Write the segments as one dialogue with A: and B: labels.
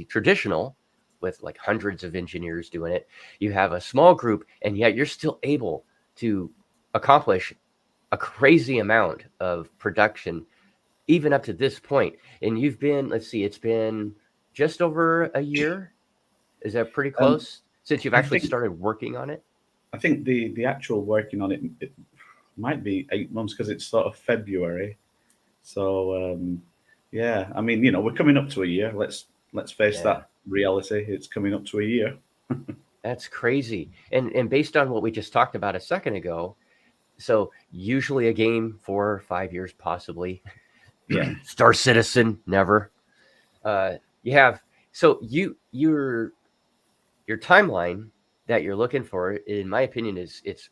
A: traditional with like hundreds of engineers doing it. You have a small group, and yet you're still able to accomplish a crazy amount of production, even up to this point. And you've been, let's see, it's been just over a year. Is that pretty
B: Um,
A: close since you've
B: I
A: actually
B: think
A: started working on it?
B: I think the actual working on it might be 8 months because it's sort of February. So yeah, I mean, we're coming up to a year. Let's face
A: Yeah.
B: that reality. It's coming up to a year.
A: That's crazy. And based on what we just talked about a second ago, so usually a game 4 or 5 years, possibly.
B: Yeah,
A: Star Citizen, never. You have so your timeline that you're looking for, in my opinion, is it's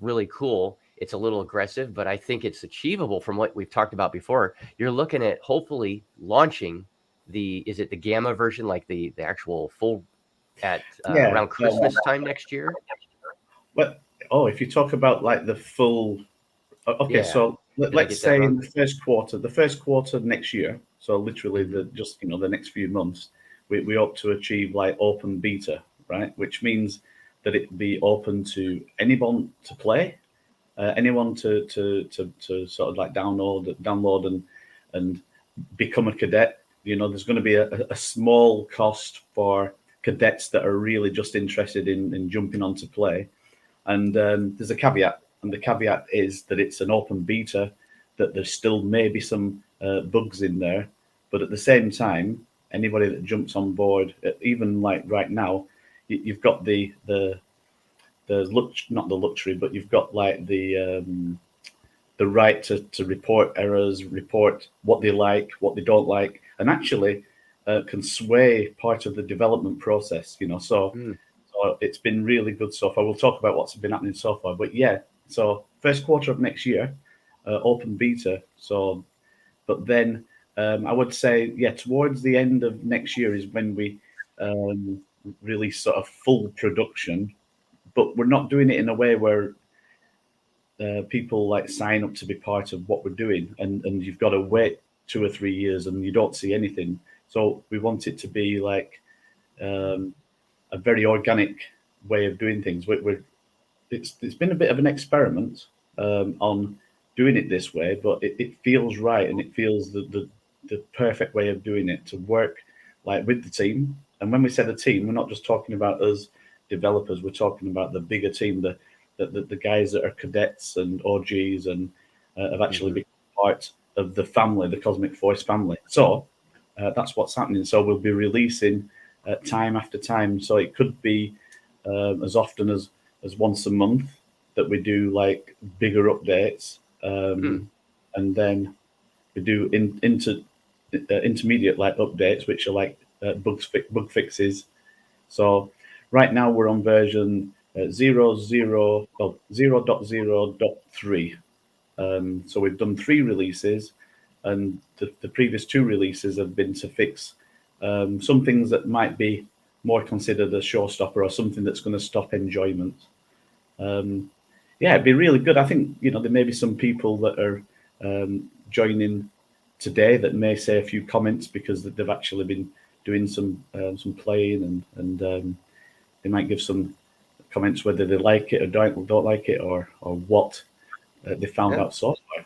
A: really cool. It's a little aggressive, but I think it's achievable from what we've talked about before. You're looking at hopefully launching is it the gamma version, like the actual full at
B: yeah.
A: around Christmas time next year?
B: But if you talk about like the full, okay,
A: Yeah.
B: so
A: Did I
B: let's
A: get that
B: say in
A: wrong?
B: the first quarter next year. So literally
A: Hmm.
B: the next few months, we hope to achieve like open beta, right? Which means that it be open to anyone to play, anyone to sort of like download and become a cadet. There's going to be a small cost for cadets that are really just interested in jumping on to play. And there's a caveat, and the caveat is that it's an open beta, that there still may be some bugs in there, but at the same time, anybody that jumps on board, even like right now, you've got not the luxury, but you've got like the right to report errors, report what they like, what they don't like, and actually can sway part of the development process.
A: Mm.
B: So it's been really good so far. We'll talk about what's been happening so far, but yeah. So first quarter of next year, open beta. So, but then I would say towards the end of next year is when we um, release sort of full production. But we're not doing it in a way where people like sign up to be part of what we're doing, and you've got to wait 2 or 3 years and you don't see anything. So we want it to be like um, a very organic way of doing things. It's been a bit of an experiment on doing it this way, but it feels right, and it feels the perfect way of doing it to work like with the team. And when we say the team, we're not just talking about us developers. We're talking about the bigger team, the guys that are cadets and OGs and have actually
A: Hmm.
B: become part of the family, the Cosmic Voice family. So that's what's happening. So we'll be releasing time after time. So it could be as often as once a month that we do like bigger updates,
A: Hmm.
B: and then we do intermediate like updates, which are like bug fixes. So right now we're on version 0.0.3. So we've done 3 releases, and the previous 2 releases have been to fix some things that might be more considered a showstopper or something that's going to stop enjoyment. Um, yeah, it'd be really good. I think there may be some people that are joining today that may say a few comments because they've actually been doing some playing, and they might give some comments whether they like it or don't like it, or what they found
A: Yeah.
B: out so far.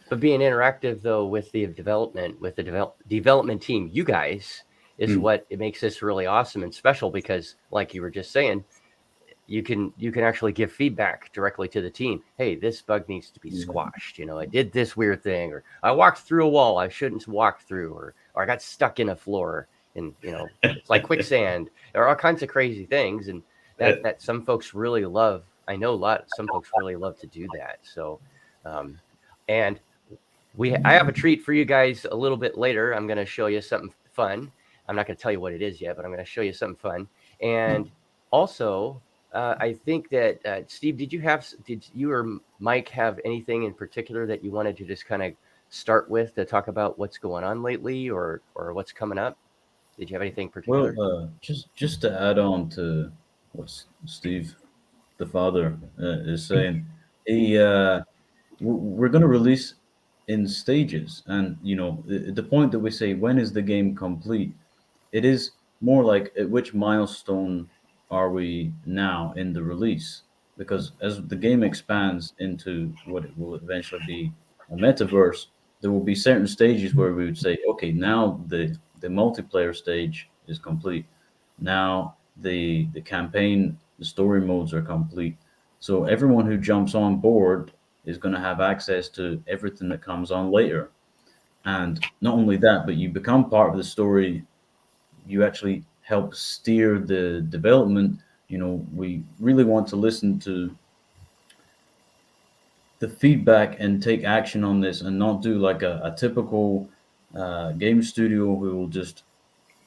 A: But being interactive though with the development, with the development team, you guys, is
B: Mm.
A: what it makes this really awesome and special, because like you were just saying, you can actually give feedback directly to the team. Hey, this bug needs to be
B: Yeah.
A: squashed. I did this weird thing, or I walked through a wall I shouldn't walk through, or I got stuck in a floor, and it's like quicksand, or all kinds of crazy things. And
B: Uh,
A: that some folks really love. I know a lot. Some folks really love to do that. So, um, and I have a treat for you guys a little bit later. I'm going to show you something fun. I'm not going to tell you what it is yet, but I'm going to show you something fun. And also, I think that Steve, did you or Mike have anything in particular that you wanted to just kind of start with to talk about what's going on lately, or what's coming up? Did you have anything
C: Well,
A: particular?
C: just to add on to what Steve, the father, is saying, he we're going to release in stages. And the point that we say, when is the game complete, it is more like at which milestone are we now in the release? Because as the game expands into what it will eventually be a metaverse, there will be certain stages where we would say, okay, now the multiplayer stage is complete. Now the campaign, the story modes are complete. So everyone who jumps on board is going to have access to everything that comes on later. And not only that, but you become part of the story. You actually help steer the development. We really want to listen to the feedback and take action on this, and not do like a typical game studio who will just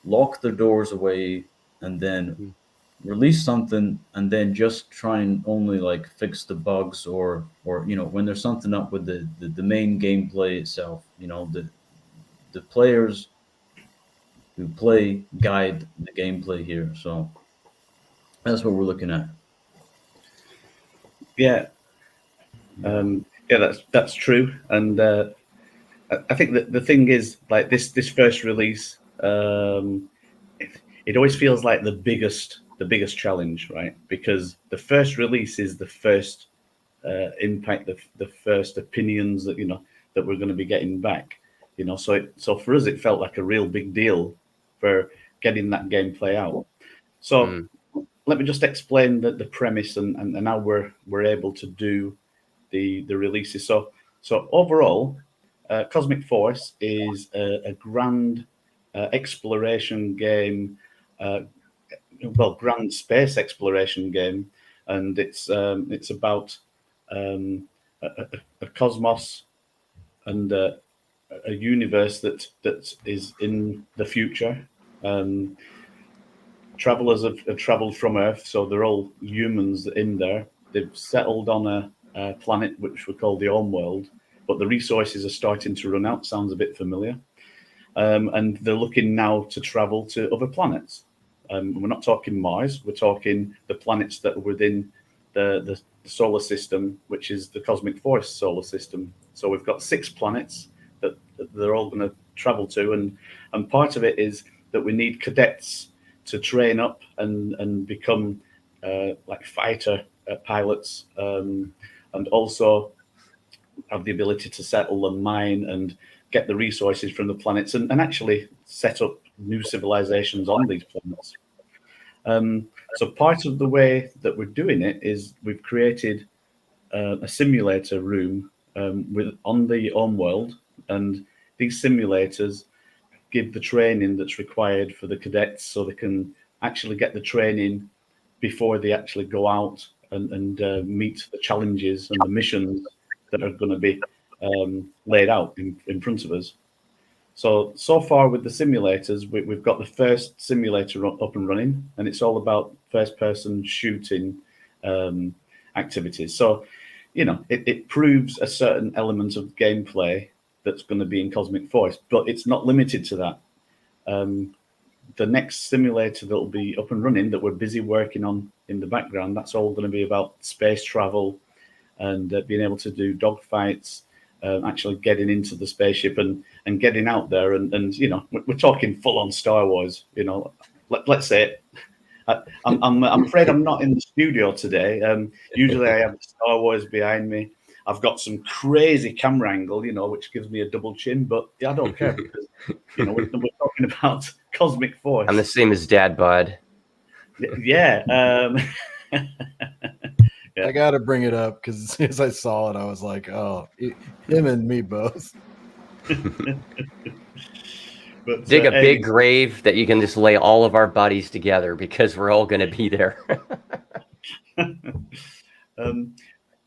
C: lock their doors away and then
A: Mm.
C: release something and then just try and only like fix the bugs, or when there's something up with the main gameplay itself, the players who play guide the gameplay here. So that's what we're looking at.
B: Yeah, yeah, that's true. And I think that the thing is, like this first release, it always feels like the biggest challenge, right? Because the first release is the first impact, the first opinions that we're going to be getting back. So for us, it felt like a real big deal for getting that gameplay out. So
A: Mm.
B: let me just explain the premise and how we're able to do the releases. So overall, Cosmic Force is a grand exploration game, uh, grand space exploration game, and it's about a cosmos and a universe that is in the future. Um, Travelers have traveled from Earth, so they're all humans in there. They've settled on a planet which we call the Home World, but the resources are starting to run out. Sounds a bit familiar. And they're looking now to travel to other planets. We're not talking Mars, we're talking the planets that are within the solar system, which is the Cosmic Force solar system. So we've got 6 planets that they're all going to travel to, and part of it is that we need cadets to train up and become like fighter pilots, and also have the ability to settle and mine and get the resources from the planets, and actually set up new civilizations on these planets. So part of the way that we're doing it is we've created a simulator room on the home world, and these simulators give the training that's required for the cadets, so they can actually get the training before they actually go out and meet the challenges and the missions that are going to be laid out in front of us. So far with the simulators, we've got the first simulator up and running, and it's all about first-person shooting activities. So, it proves a certain element of gameplay that's going to be in Cosmic Force, but it's not limited to that. The next simulator that will be up and running, that we're busy working on in the background, that's all going to be about space travel and being able to do dogfights, actually getting into the spaceship and getting out there. And we're talking full-on Star Wars. Let's say it. I'm afraid I'm not in the studio today. Usually I have the Star Wars behind me. I've got some crazy camera angle, which gives me a double chin, but I don't care, because we're talking about Cosmic Force.
A: I'm the same as Dad Bod.
B: Yeah.
D: I got to bring it up because as soon as I saw it, I was like, "Oh, him and me both."
B: But,
A: Dig a big grave that you can just lay all of our bodies together, because we're all going to be there.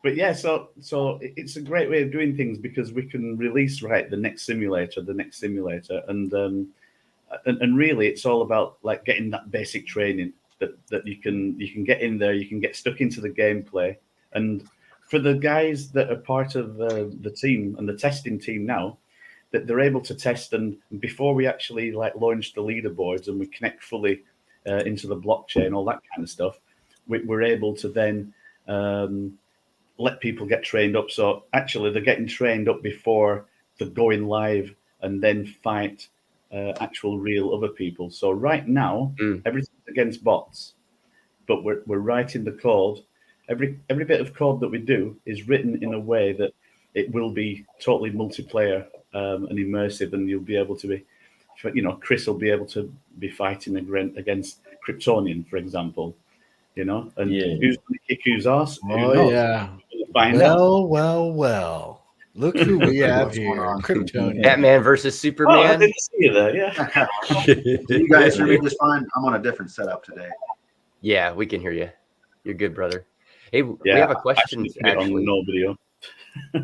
B: But yeah, so it's a great way of doing things, because we can release the next simulator, and really it's all about like getting that basic training that you can get in there, you can get stuck into the gameplay. And for the guys that are part of the team and the testing team now, that they're able to test, and before we actually like launch the leaderboards and we connect fully into the blockchain, all that kind of stuff, we're able to then let people get trained up. So actually they're getting trained up before for going live and then fight actual real other people. So right now, everything's against bots, but we're writing the code. Every bit of code that we do is written in a way that it will be totally multiplayer and immersive, and you'll be able to be, Chris will be able to be fighting against Kryptonian, for example, and who's going to kick whose ass? Who
D: Oh
B: knows?
D: yeah.
B: We'll find out.
D: Well. Look who we have
E: What's going
D: here.
E: on?
D: Kryptonian.
A: Batman versus
B: Oh, I
A: Superman.
B: didn't see you there. Yeah.
E: You guys hear me just fine? I'm on a different setup today.
A: Yeah, we can hear you. You're good, brother. Hey, we
B: Yeah,
A: have a question.
B: put it on no video.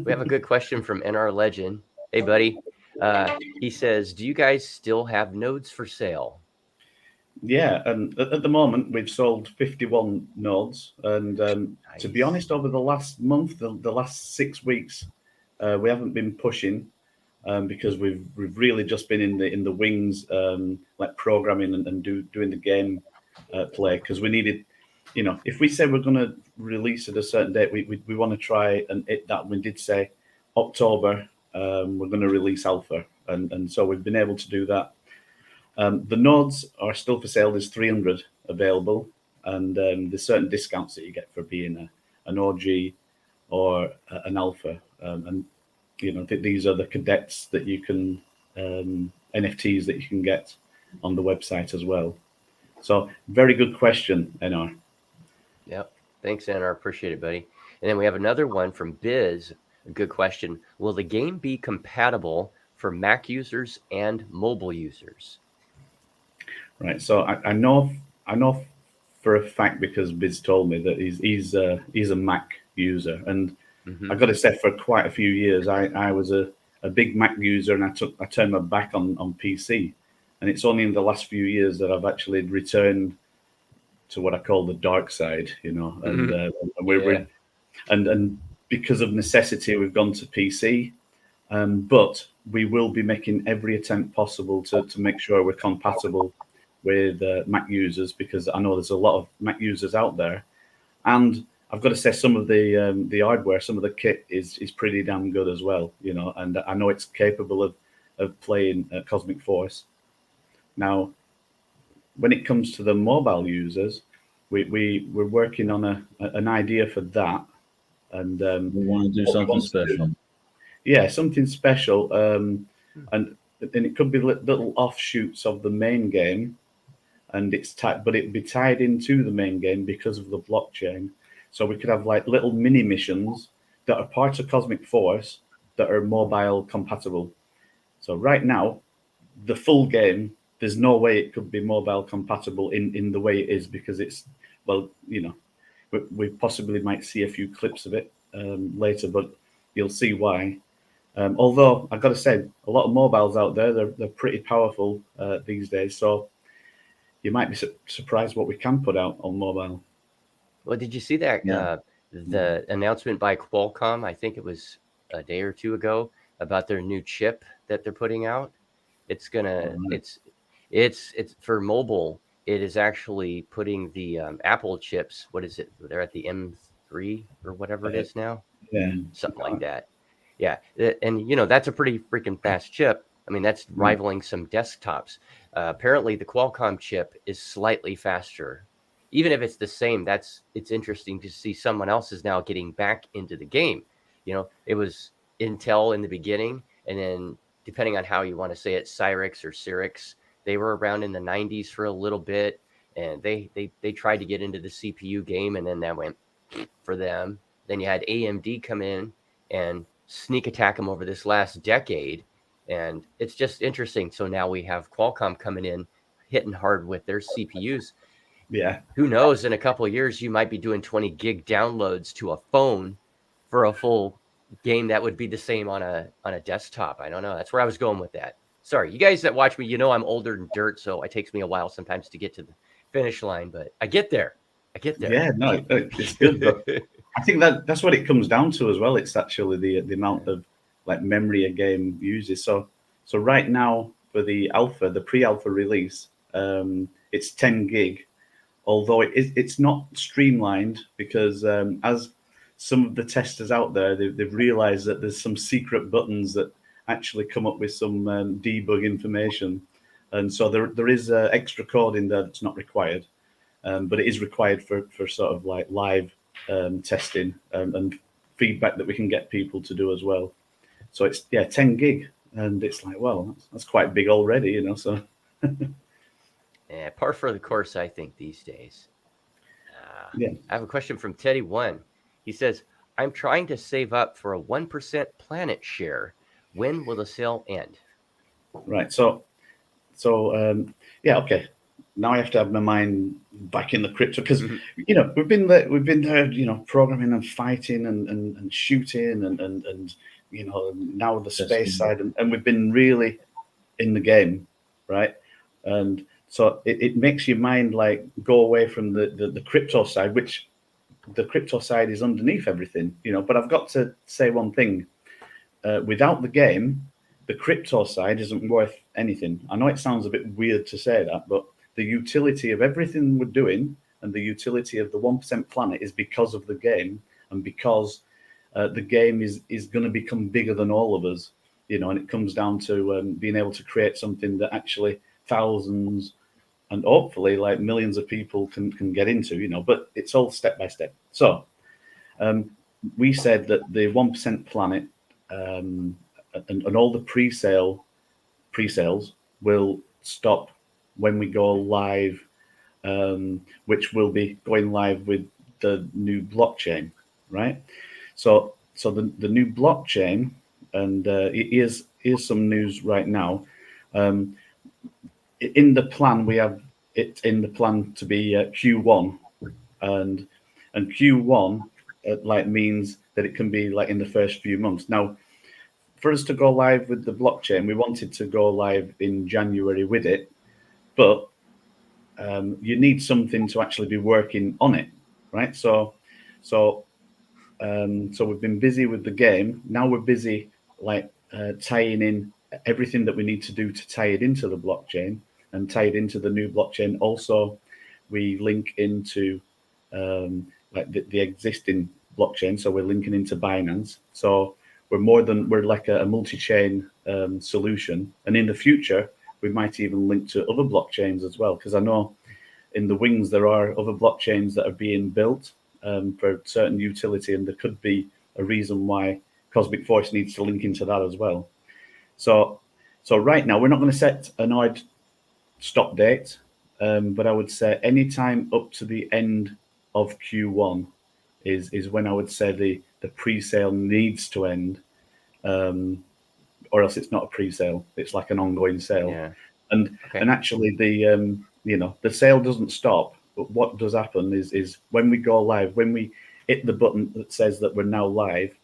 A: We have a good question from NR Legend. Hey, buddy. He says, "Do you guys still have nodes for sale?"
B: Yeah, and at the moment we've sold 51 nodes, and to be honest, over the last month, the last 6 weeks, we haven't been pushing because we've really just been in the wings, like programming and doing the game play, because we needed, if we say we're going to release at a certain date, we want to try and hit that. We did say October we're going to release alpha, and so we've been able to do that. The nodes are still for sale. There's 300 available, and there's certain discounts that you get for being an OG or an alpha. And these are the cadets that you can NFTs that you can get on the website as well. So very good question, NR.
A: Yep. Thanks, NR. Appreciate it, buddy. And then we have another one from Biz. A good question. Will the game be compatible for Mac users and mobile users?
B: Right. So I know for a fact, because Biz told me that he's a Mac user, and I got to say, for quite a few years I was a big Mac user, and I turned my back on PC, and it's only in the last few years that I've actually returned to what I call the dark side, and and because of necessity we've gone to PC, but we will be making every attempt possible to make sure we're compatible with Mac users, because I know there's a lot of Mac users out there, and I've got to say some of the hardware, some of the kit is pretty damn good as well, and I know it's capable of playing Cosmic Force. Now, when it comes to the mobile users, we're working on an idea for that, and
C: we want to do something special.
B: Yeah, something special, and it could be little offshoots of the main game, and but it'd be tied into the main game because of the blockchain. So we could have like little mini missions that are part of Cosmic Force that are mobile compatible. So right now, the full game, there's no way it could be mobile compatible in the way it is, because it's, we possibly might see a few clips of it later, but you'll see why. Although I've got to say, a lot of mobiles out there, they're pretty powerful these days. So you might be surprised what we can put out on mobile.
A: Well, did you see that the announcement by Qualcomm? I think it was a day or two ago, about their new chip that they're putting out. It's gonna it's for mobile. It is actually putting the Apple chips. What is it? They're at the M3 or whatever it is now.
B: Yeah,
A: something like that. Yeah, and that's a pretty freaking fast chip. I mean, that's rivaling some desktops. Apparently, the Qualcomm chip is slightly faster. Even if it's the same, it's interesting to see someone else is now getting back into the game. It was Intel in the beginning, and then depending on how you want to say it, Cyrix or Cyrix, they were around in the 90s for a little bit, and they tried to get into the CPU game, and then that went for them. Then you had AMD come in and sneak attack them over this last decade, and it's just interesting. So now we have Qualcomm coming in, hitting hard with their CPUs.
B: Yeah.
A: Who knows? In a couple of years, you might be doing 20 gig downloads to a phone for a full game that would be the same on a desktop. I don't know. That's where I was going with that. Sorry, you guys that watch me, I'm older than dirt, so it takes me a while sometimes to get to the finish line, but I get there.
B: Yeah, no, it's good. But I think that's what it comes down to as well. It's actually the amount of like memory a game uses. So right now for the alpha, the pre-alpha release, it's 10 gig. Although it's not streamlined, because as some of the testers out there, they've realized that there's some secret buttons that actually come up with some debug information. And so there is extra code in there that's not required, but it is required for sort of like live testing and feedback that we can get people to do as well. So it's 10 gig, and it's like, well, that's quite big already, you know. So
A: yeah, par for the course, I think, these days.
B: Yeah.
A: I have a question from Teddy1. He says, I'm trying to save up for a 1% planet share. When will the sale end?
B: Right. So yeah, okay. Now I have to have my mind back in the crypto because you know we've been there, you know, programming and fighting and shooting and you know now the space side and we've been really in the game, right? And so it makes your mind like go away from the crypto side, which the crypto side is underneath everything, you know. But I've got to say one thing: without the game, the crypto side isn't worth anything. I know it sounds a bit weird to say that, but the utility of everything we're doing and the utility of the 1% planet is because of the game and because the game is going to become bigger than all of us, you know, and it comes down to being able to create something that actually thousands and hopefully like millions of people can get into, you know, but it's all step by step. So we said that the 1% planet and all the pre-sales will stop when we go live, which will be going live with the new blockchain, right? So the new blockchain, and here's some news right now. In the plan, we have it in the plan to be Q1, and Q1 like means that it can be like in the first few months. Now, for us to go live with the blockchain, we wanted to go live in January with it, but you need something to actually be working on it, right? So we've been busy with the game. Now we're busy like tying in everything that we need to do to tie it into the blockchain and tie it into the new blockchain. Also, we link into like the existing blockchain, so we're linking into Binance. So we're like a multi-chain solution, and in the future we might even link to other blockchains as well, because I know in the wings there are other blockchains that are being built for certain utility, and there could be a reason why Cosmic Voice needs to link into that as well. So right now we're not going to set an hard stop date, but I would say any time up to the end of Q1 is when I would say the pre-sale needs to end, or else it's not a pre-sale. It's like an ongoing sale.
A: Yeah.
B: And actually the you know, the sale doesn't stop, but what does happen is when we go live, when we hit the button that says that we're now live,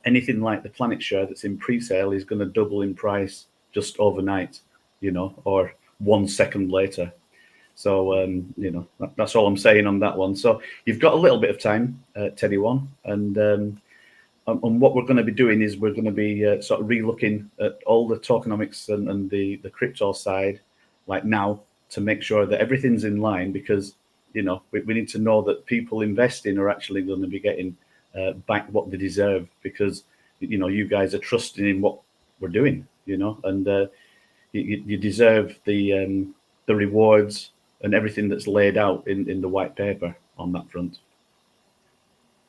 B: anything like the planet share that's in pre-sale is going to double in price just overnight, you know, or 1 second later. So you know, that's all I'm saying on that one. So you've got a little bit of time, Teddy1, and what we're going to be doing is we're going to be sort of re-looking at all the tokenomics and the crypto side, like now, to make sure that everything's in line, because you know we need to know that people investing are actually going to be getting back what they deserve, because you know you guys are trusting in what we're doing, you know, and you deserve the rewards and everything that's laid out in the white paper on that front.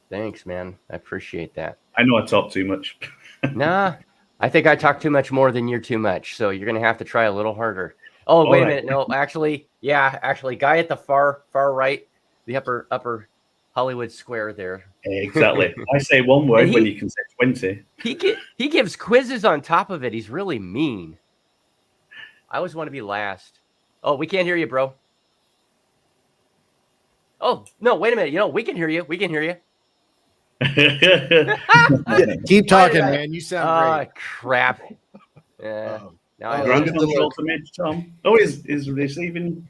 A: Thanks, man. I appreciate that.
B: I know I talk too much.
A: Nah, I think I talk too much more than you're too much. So you're going to have to try a little harder. Oh, wait a minute. No, actually, guy at the far right, the upper Hollywood square there.
B: Exactly. I say one word when you can say 20.
A: He gives quizzes on top of it. He's really mean. I always want to be last. Oh, we can't hear you, bro. Oh, no, wait a minute. You know, we can hear you. We can hear you.
D: Keep talking, man. You sound great.
A: Crap. Yeah. Now I
B: Grand control to Mitch, Tom. Oh, is receiving.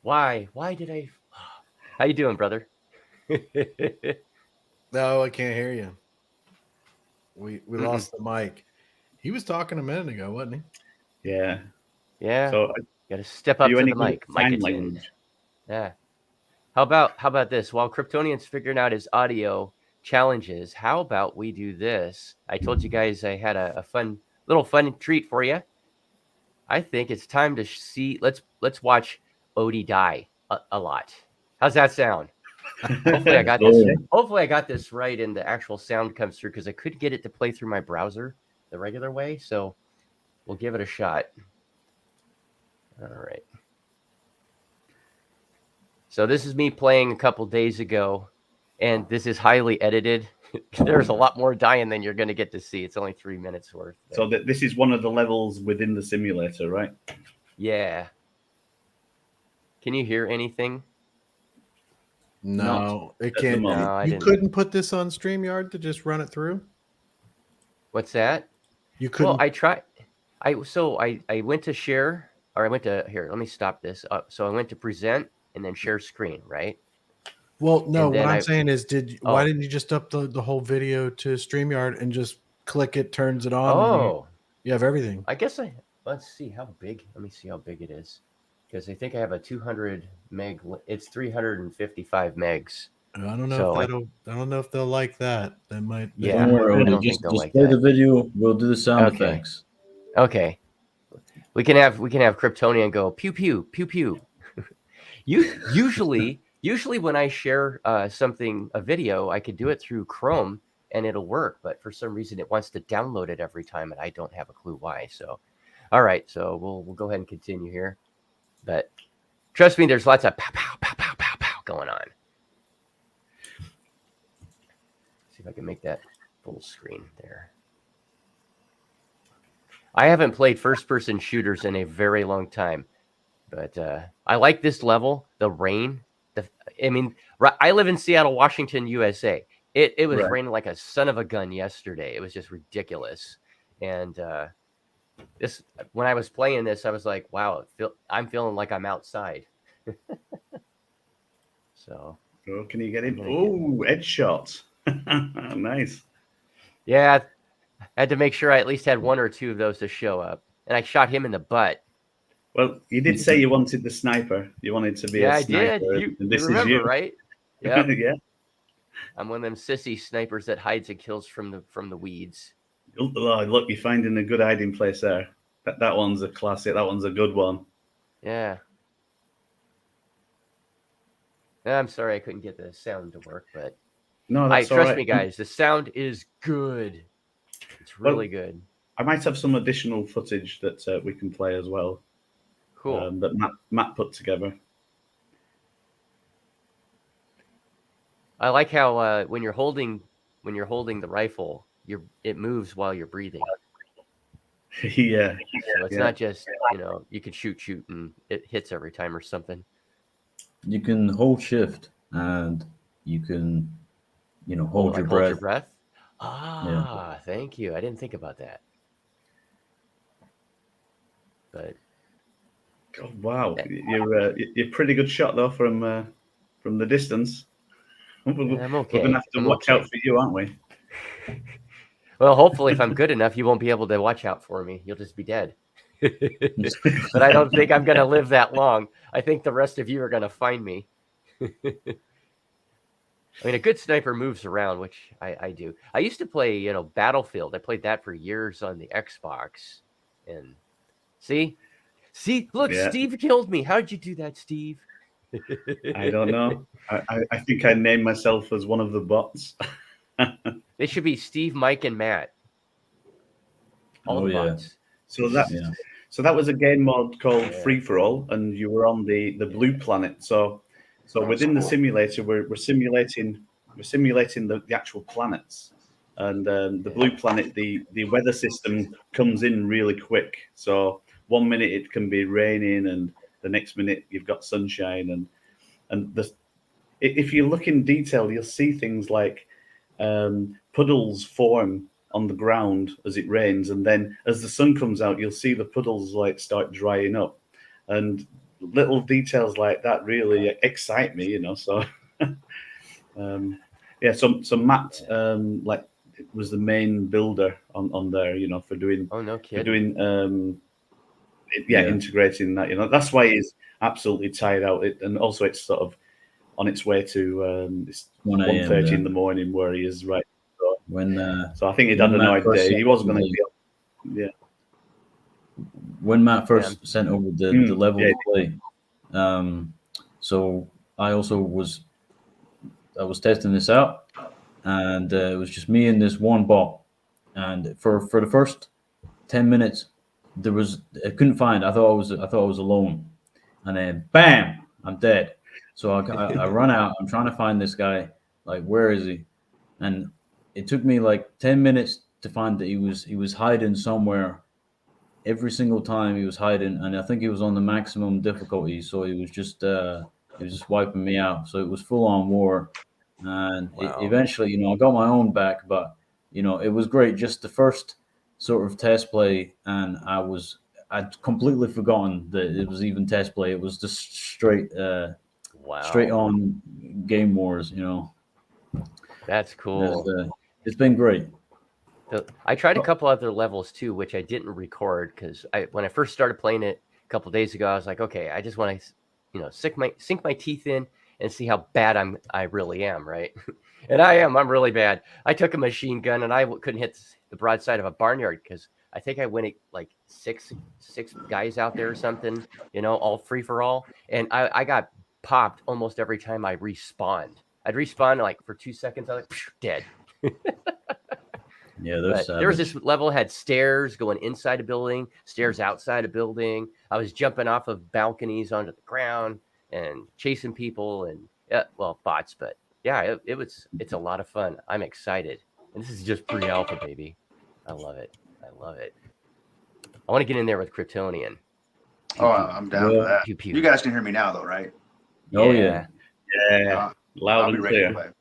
A: Why did I? How you doing, brother?
D: No, I can't hear you. We lost the mic. He was talking a minute ago, wasn't he?
B: Yeah.
A: So got to step up to the mic. Mic attuned. Yeah. How about this? While Kryptonian's figuring out his audio, challenges, how about we do this? I told you guys I had a fun treat for you. I think it's time to see. Let's watch Odie die a lot. How's that sound? Hopefully I got this. Hopefully I got this right, and the actual sound comes through because I couldn't get it to play through my browser the regular way. So we'll give it a shot. All right. So this is me playing a couple days ago, and this is highly edited. There's a lot more dying than you're going to get to see. It's only 3 minutes worth.
B: So this is one of the levels within the simulator, right?
A: Yeah. Can you hear anything?
D: No, it
B: at the
D: can't.
B: moment.
A: No, I
D: You
A: didn't.
D: couldn't put this on StreamYard to just run it through?
A: What's that?
D: You couldn't.
A: Well, I tried. I went to share, or I went to here. Let me stop this. So I went to present and then share screen, right?
D: Well, no.
A: and
D: What
A: then
D: I'm saying is, why
A: Oh.
D: didn't you just upload the whole video to StreamYard and just click it, turns it on? And
A: Oh,
D: you have everything.
A: I guess let's see how big. Let me see how big it is, because I think I have a 200 meg. It's 355 megs.
D: I don't know
A: So
D: I don't know if they'll like that. They might.
A: Yeah,
C: Don't worry,
A: I
C: Odie,
A: don't think
C: just
A: they'll like
C: play
A: that.
C: the video. We'll do the sound
A: Okay.
C: effects.
A: Okay. We can have Kryptonian go pew pew pew pew. Usually when I share a video, I could do it through Chrome and it'll work, but for some reason it wants to download it every time, and I don't have a clue why. So, all right, so we'll go ahead and continue here. But trust me, there's lots of pow pow pow pow pow pow going on. See if I can make that full screen there. I haven't played first-person shooters in a very long time, but I like this level. The rain. I live in Seattle, Washington, USA. It was
B: Right.
A: raining like a son of a gun yesterday. It was just ridiculous. And when I was playing this, I was like, wow, I'm feeling like I'm outside. So.
B: Oh, can you get him? Oh, headshot. Nice.
A: Yeah, I had to make sure I at least had one or two of those to show up. And I shot him in the butt.
B: Well, you did say you wanted the sniper. You wanted to be a sniper.
A: I did.
B: And this
A: you remember,
B: is you,
A: right? Yeah.
B: Yeah.
A: I'm one of them sissy snipers that hides and kills from the weeds.
B: Oh, look, you're finding a good hiding place there. That one's a classic. That one's a good one.
A: Yeah. I'm sorry I couldn't get the sound to work, but
B: No, that's all
A: trust
B: right.
A: me, guys. The sound is good. It's really good.
B: I might have some additional footage that we can play as well.
A: Cool.
B: That Matt put together.
A: I like how when you're holding the rifle, it moves while you're breathing.
B: Yeah.
A: So it's not just you can shoot and it hits every time or something.
C: You can hold shift and you can, hold your breath.
A: Hold your breath. Ah, Thank you. I didn't think about that. But
B: Oh, wow, you're a pretty good shot though from the distance.
A: I'm okay.
B: We're gonna have to watch out for you, aren't we?
A: Well, hopefully, if I'm good enough, you won't be able to watch out for me. You'll just be dead. But I don't think I'm going to live that long. I think the rest of you are going to find me. A good sniper moves around, which I do. I used to play, Battlefield. I played that for years on the Xbox. And see, look,
B: Yeah.
A: Steve killed me. How did you do that, Steve?
B: I don't know. I think I named myself as one of the bots.
A: They should be Steve, Mike, and Matt. All the bots.
B: So that was a game mode called Free for All, and you were on the blue planet. So within the simulator, we're simulating the actual planets, and the blue planet, the weather system comes in really quick. So 1 minute it can be raining, and the next minute you've got sunshine, and if you look in detail, you'll see things like puddles form on the ground as it rains, and then as the sun comes out, you'll see the puddles start drying up, and little details like that really excite me, So, so Matt was the main builder on there, for doing.
A: Oh, no kidding.
B: For doing integrating that. That's why he's absolutely tired out. And also it's sort of on its way to it's
C: 1 a.m.
B: 1:30
C: yeah.
B: in the morning where he is right. So,
C: When
B: I think he'd had
C: when
B: an
C: Matt
B: annoyed
C: first
B: day. He
C: sent
B: wasn't
C: over
B: going to
C: the-
B: be. Yeah.
C: when Matt first sent over the level
B: yeah.
C: to play, so I also was testing this out, and it was just me and this one bot, and for the first 10 minutes, I couldn't find. I thought I was alone, and then bam, I'm dead. So I run out. I'm trying to find this guy. Like, where is he? And it took me like 10 minutes to find that he was hiding somewhere. Every single time he was hiding, and I think he was on the maximum difficulty, so he was just wiping me out. So it was full on war, and eventually, I got my own back. But it was great. Just the first sort of test play, and I'd completely forgotten that it was even test play. It was just straight on game wars.
A: That's cool.
C: It's been great.
A: I tried a couple other levels too, which I didn't record because when I first started playing it a couple days ago, I was like, okay, I just want to, sink my teeth in and see how bad I really am, right? And I'm really bad. I took a machine gun and I couldn't hit the broadside of a barnyard because I think I went like six guys out there or something, all free for all, and I got popped almost every time I respawned. I'd respawn like for 2 seconds, I was like, dead.
C: Yeah,
A: there was this level had stairs going inside a building, stairs outside a building. I was jumping off of balconies onto the ground and chasing people and bots. But yeah, it's a lot of fun. I'm excited, and this is just pre-alpha, baby. I love it. I want to get in there with Kryptonian.
E: Oh, I'm down for that.
A: Pew, pew.
E: You guys can hear me now, though, right?
C: Oh yeah,
B: loud and clear.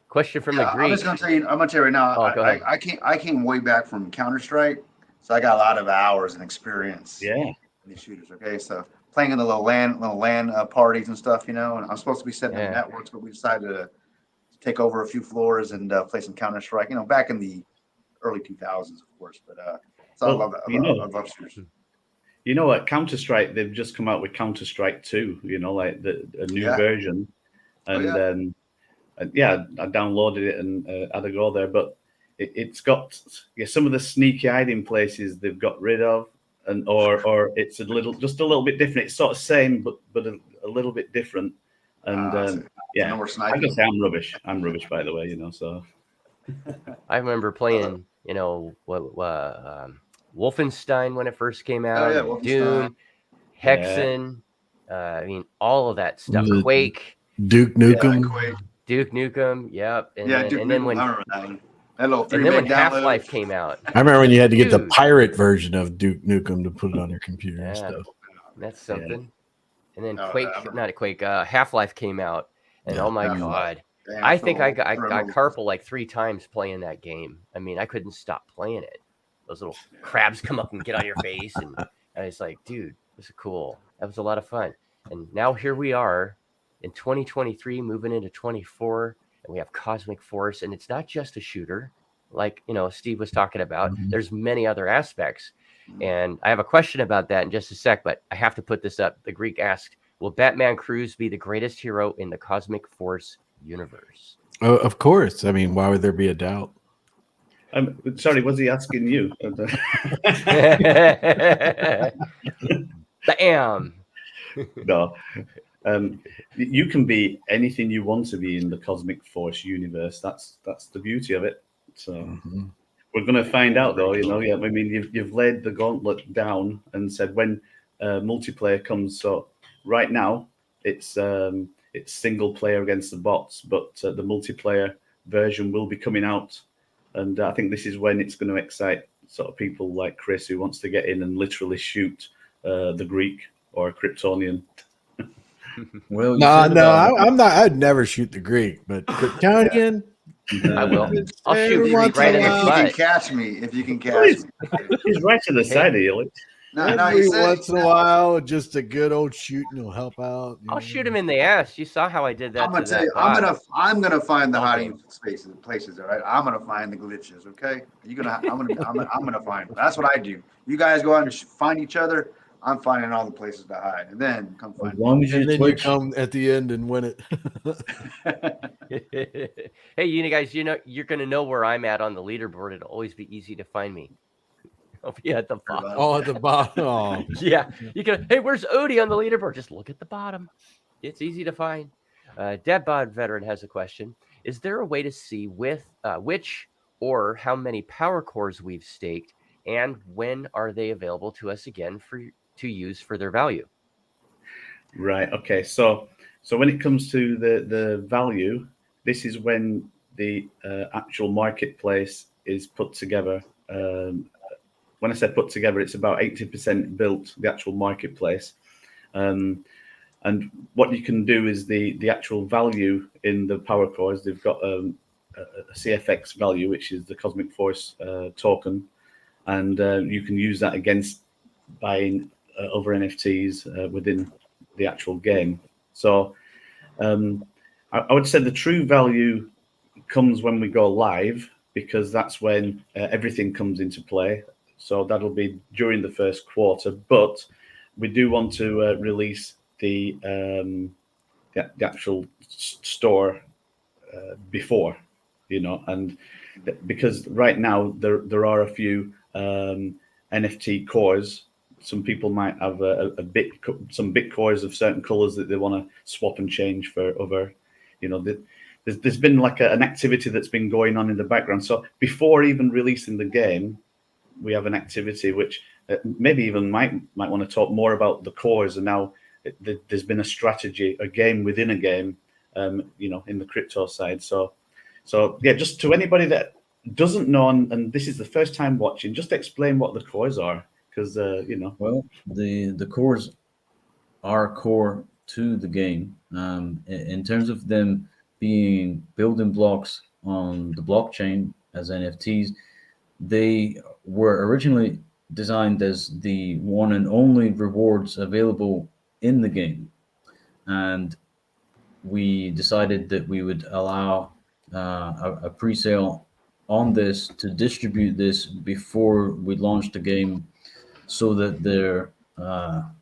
A: Question from the Greek.
E: I'm just gonna tell you right now. I came way back from Counter-Strike, so I got a lot of hours and experience.
B: Yeah.
E: In these shooters. Okay, so playing in the little LAN parties and stuff, and I'm supposed to be setting up networks, but we decided to take over a few floors and play some Counter-Strike. Back in the early 2000s, of course. But so I love that. I love shooters.
B: You know what? Counter-Strike, they've just come out with Counter-Strike 2. Like a new version, and I downloaded it and had a go there, but it's got some of the sneaky hiding places they've got rid of, and or it's just a little bit different. It's sort of same, but a little bit different. And
E: no more sniping.
B: I can say I'm rubbish. I'm rubbish, by the way. So
A: I remember playing, Wolfenstein when it first came out. Dune, Hexen. All of that stuff. Quake.
D: Duke Nukem.
E: Quake.
A: Duke Nukem, yep.
E: Duke Nukem, I remember that one. That little
A: and then when Half-Life came out.
D: I remember when you had to get the pirate version of Duke Nukem to put it on your computer and stuff.
A: That's something. And then Half-Life came out, and oh my God. I think I got carpal like 3 times playing that game. I couldn't stop playing it. Those little crabs come up and get on your face, and I was like, dude, this is cool. That was a lot of fun. And now here we are in 2023, moving into 24, and we have Cosmic Force, and it's not just a shooter, like Steve was talking about. Mm-hmm. There's many other aspects, and I have a question about that in just a sec, but I have to put this up. The Greek asked, "Will Batman Cruz be the greatest hero in the Cosmic Force universe?"
D: Oh, of course. Why would there be a doubt?
B: Sorry, was he asking you?
A: Bam.
B: No. You can be anything you want to be in the Cosmic Force universe. That's the beauty of it. So we're going to find out, though. You've laid the gauntlet down and said when multiplayer comes. So right now it's single player against the bots, but the multiplayer version will be coming out, and I think this is when it's going to excite sort of people like Chris, who wants to get in and literally shoot the Greek or a Kryptonian.
D: Well, I'm not. I'd never shoot the Greek, but Kryptonian,
A: I will. I'll shoot the Greek right in the butt.
E: If you can catch me.
B: He's right to the side of you.
D: Every once in a while, just a good old shooting will help out.
A: I'll shoot him in the ass. You saw how I did that.
E: I'm gonna tell you. I'm gonna find the hiding places. All right. I'm gonna find the glitches. Okay. I'm gonna find them. That's what I do. You guys go out and find each other. I'm finding all the places to hide, and then come
C: As
E: find
C: long as you
D: And then
C: Twitch,
D: you come at the end and win it.
E: me.
A: Hey, you guys, you're gonna know where I'm at on the leaderboard. It'll always be easy to find me. I'll be at the bottom.
D: Oh, at the bottom. Oh.
A: Yeah, you can. Hey, where's Odie on the leaderboard? Just look at the bottom. It's easy to find. Deadbod Veteran has a question. Is there a way to see which or how many power cores we've staked, and when are they available to us again to use for their value?
B: Right. Okay. So when it comes to the value, this is when the actual marketplace is put together. When I say put together, it's about 80% built, the actual marketplace. And what you can do is the actual value in the power cores, they've got a CFX value, which is the Cosmic Force token. And you can use that against buying other NFTs within the actual game. So I would say the true value comes when we go live, because that's when everything comes into play. So that'll be during the first quarter, but we do want to release the actual store before, and because right now there are a few NFT cores. Some people might have some bit cores of certain colors that they want to swap and change for other, there's been like an activity that's been going on in the background. So before even releasing the game, we have an activity which maybe even might want to talk more about the cores. And now there's been a strategy, a game within a game, in the crypto side. So yeah, just to anybody that doesn't know, and this is the first time watching, just explain what the cores are, because
C: well, the cores are core to the game. In terms of them being building blocks on the blockchain as NFTs, they were originally designed as the one and only rewards available in the game. And we decided that we would allow a pre-sale on this to distribute this before we launched the game, so that they're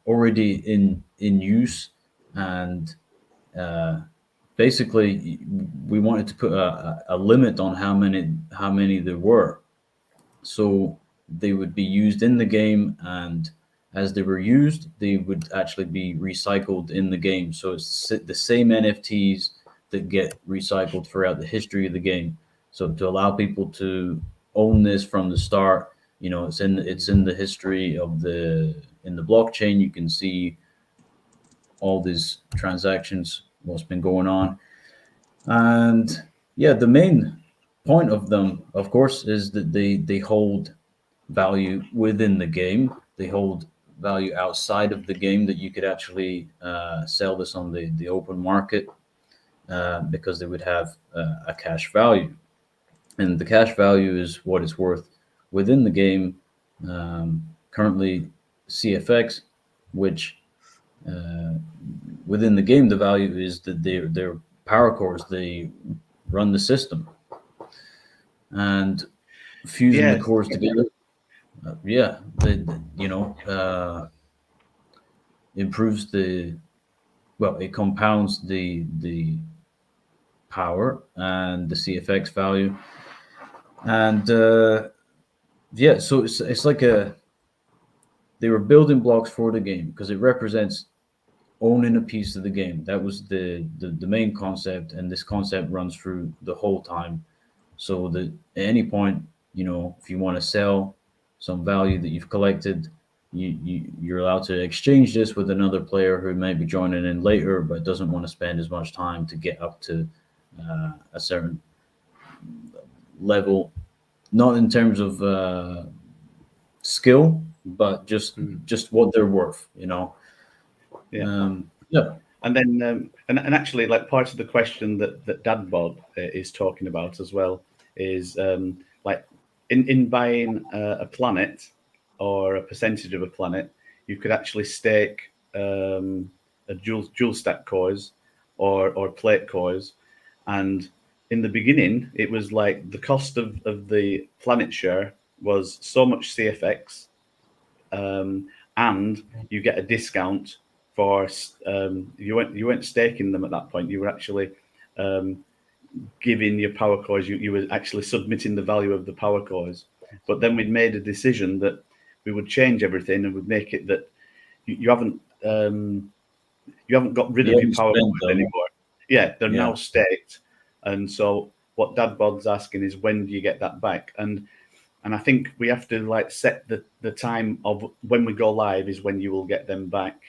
C: already in use. And basically, we wanted to put a limit on how many there were, so they would be used in the game, and as they were used, they would actually be recycled in the game. So it's the same NFTs that get recycled throughout the history of the game. So to allow people to own this from the start, it's in the history of in the blockchain. You can see all these transactions, what's been going on. And yeah, the main point of them, of course, is that they hold value within the game. They hold value outside of the game, that you could actually sell this on the open market, because they would have a cash value. And the cash value is what it's worth within the game. Currently, CFX, which within the game, the value is that they're power cores. They run the system, and fusing the cores together. Improves it compounds the power and the CFX value. And so it's like they were building blocks for the game, because it represents owning a piece of the game. That was the main concept, and this concept runs through the whole time. So that at any point, if you want to sell some value that you've collected, you're allowed to exchange this with another player who may be joining in later, but doesn't want to spend as much time to get up to a certain level, not in terms of skill, but just what they're worth.
B: Yeah.
C: Yeah.
B: And then, and actually, like, part of the question that Dadbod is talking about as well is like in buying a planet or a percentage of a planet, you could actually stake a dual stack cores or plate cores. And in the beginning, it was like the cost of the planet share was so much CFX. and you get a discount for you weren't staking them at that point. You were actually giving your power cores. You were actually submitting the value of the power cores. But then we'd made a decision that we would change everything and would make it that you haven't got rid of your power cores anymore. Yeah, they're now staked. And so what Dad Bod's asking is, when do you get that back? And I think we have to like set the time of when we go live is when you will get them back,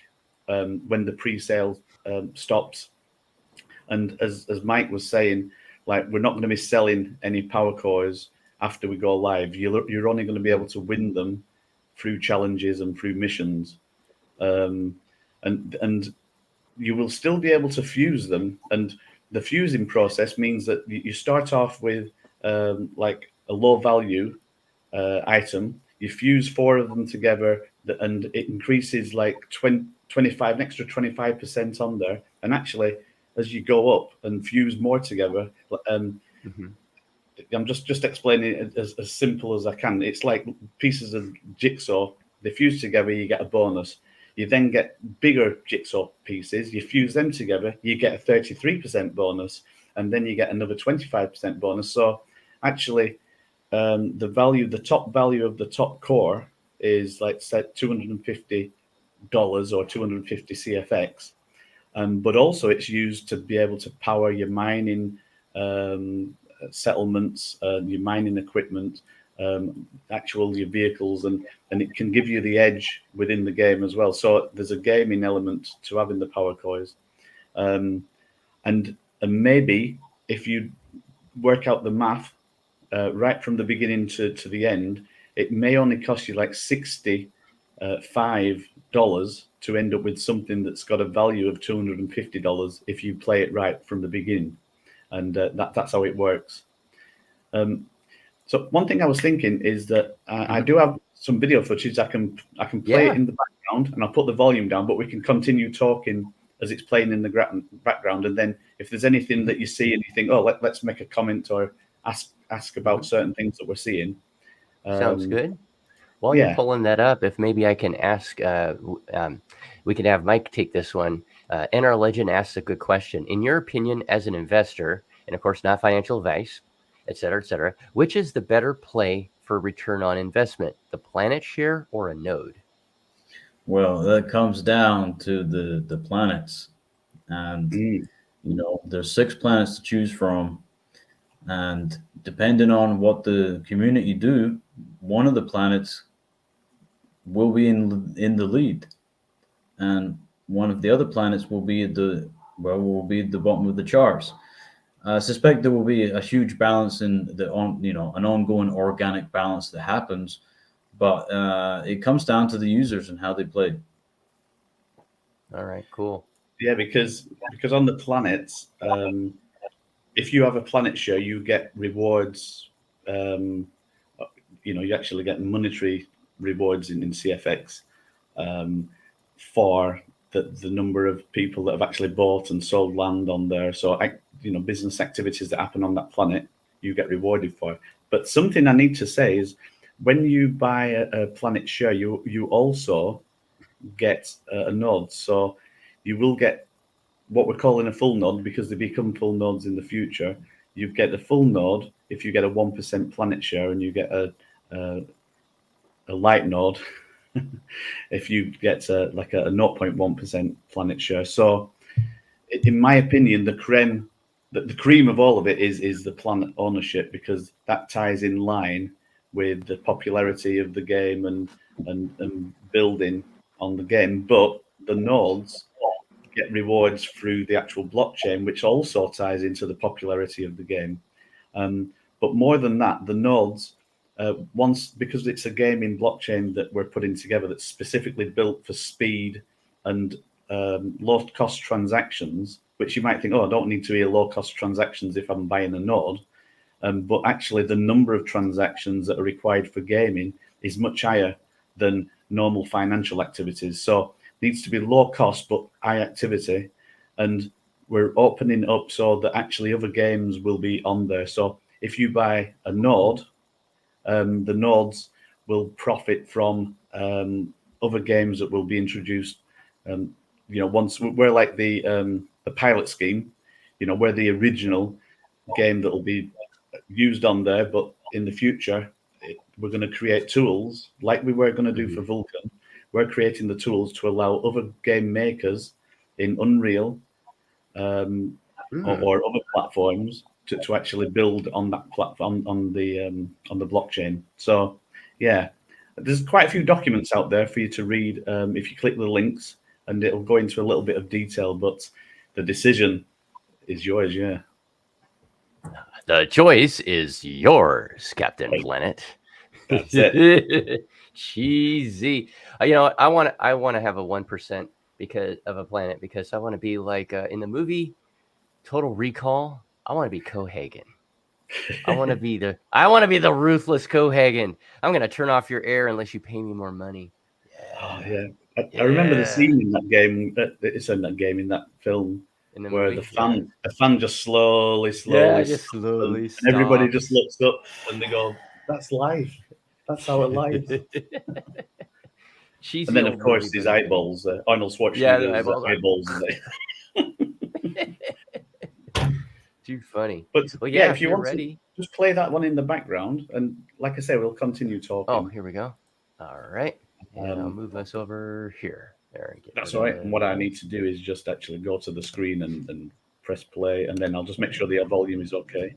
B: when the pre-sale stops. And as Mike was saying, like, we're not going to be selling any power cores after we go live. You're only going to be able to win them through challenges and through missions, and you will still be able to fuse them. And the fusing process means that you start off with like a low value item. You fuse 4 of them together, and it increases like 25, an extra 25% on there. And actually, as you go up and fuse more together, I'm just explaining it as simple as I can. It's like pieces of jigsaw. They fuse together, you get a bonus. You then get bigger jigsaw pieces. You fuse them together, you get a 33% bonus, and then you get another 25% bonus. So actually, the top value of the top core is like set $250 or 250 CFX. But also it's used to be able to power your mining settlements, your mining equipment, your vehicles, and it can give you the edge within the game as well. So there's a gaming element to having the power cores. And maybe if you work out the math right from the beginning to the end, it may only cost you like $65 to end up with something that's got a value of $250 if you play it right from the beginning. And that's how it works. So one thing I was thinking is that I do have some video footage. I can play it in the background, and I'll put the volume down, but we can continue talking as it's playing in the background. And then if there's anything that you see and you think, oh, let's make a comment or ask about certain things that we're seeing.
A: Sounds good. While you're pulling that up, if maybe I can ask, we can have Mike take this one. NR Legend asks a good question. In your opinion, as an investor, and of course not financial advice, et cetera, which is the better play for return on investment, the planet share or a node?
C: Well, that comes down to the planets. And, there's 6 planets to choose from. And depending on what the community do, one of the planets will be in the lead, and one of the other planets will be at the bottom of the charts. I suspect there will be a huge balance in an ongoing organic balance that happens, but it comes down to the users and how they play.
A: All right, cool.
B: Yeah, because on the planets, if you have a planet share, you get rewards. You actually get monetary rewards in CFX for the number of people that have actually bought and sold land on there. So, business activities that happen on that planet, you get rewarded for. But something I need to say is, when you buy a planet share, you also get a node. So you will get what we're calling a full node, because they become full nodes in the future. You get a full node if you get a 1% planet share, and you get a light node if you get a 0.1% planet share. So in my opinion, the cream of all of it is the planet ownership, because that ties in line with the popularity of the game and building on the game. But the nodes get rewards through the actual blockchain, which also ties into the popularity of the game. But more than that, the nodes, because it's a gaming blockchain that we're putting together that's specifically built for speed and low-cost transactions, which you might think, I don't need to be low-cost transactions if I'm buying a node. But actually, the number of transactions that are required for gaming is much higher than normal financial activities. So it needs to be low cost but high activity. And we're opening up so that actually other games will be on there. So if you buy a node, the nodes will profit from other games that will be introduced. Once we're like the pilot scheme, we're the original game that will be used on there, but in the future, we're going to create tools like we were going to do for Vulcan. We're creating the tools to allow other game makers in Unreal or other platforms to actually build on that platform on the blockchain. So yeah, there's quite a few documents out there for you to read if you click the links, and it'll go into a little bit of detail, but the decision is yours. Yeah.
A: The choice is yours, Captain Planet.
B: That's it.
A: Cheesy. I want to have a 1% because of a planet, because I want to be like in the movie Total Recall. I want to be Cohagen. I want to be the ruthless Cohagen. I'm going to turn off your air unless you pay me more money.
B: Yeah. I remember the scene in that game. It's in that game, in that film, where the fan just slowly,
A: slowly,
B: and everybody just looks up and they go, "That's life. That's our life." And then, of course, these eyeballs, Arnold Schwarzenegger's eyeballs.
A: Too funny.
B: But
A: yeah,
B: if you want
A: ready,
B: just play that one in the background, and like I say, we'll continue talking.
A: Oh, here we go. All right, and I'll move us over here. There,
B: that's all right. And what I need to do is just actually go to the screen and press play, and then I'll just make sure the volume is okay.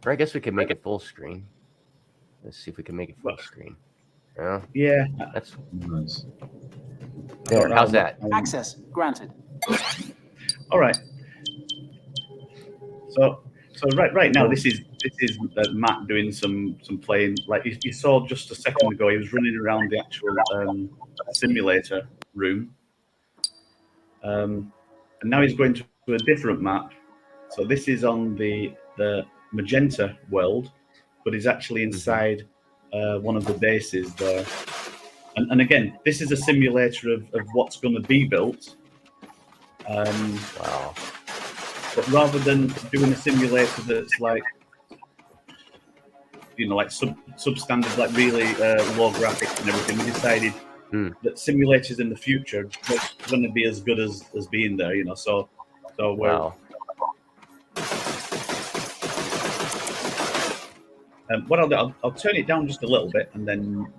A: Or I guess we can make it full screen. Let's see if we can make it full screen.
B: Yeah,
A: that's
C: nice.
A: There, how's that?
F: Access granted.
B: All right. So right now this is Matt doing some playing. Like you saw just a second ago, he was running around the actual simulator room, and now he's going to a different map. So this is on the magenta world, but he's actually inside one of the bases there. And again, this is a simulator of what's going to be built.
A: Wow.
B: But rather than doing a simulator that's like, like substandard, like really low graphics and everything, we decided that simulators in the future are going to be as good as being there, So we're.
A: Wow.
B: What I'll do, I'll turn it down just a little bit, and then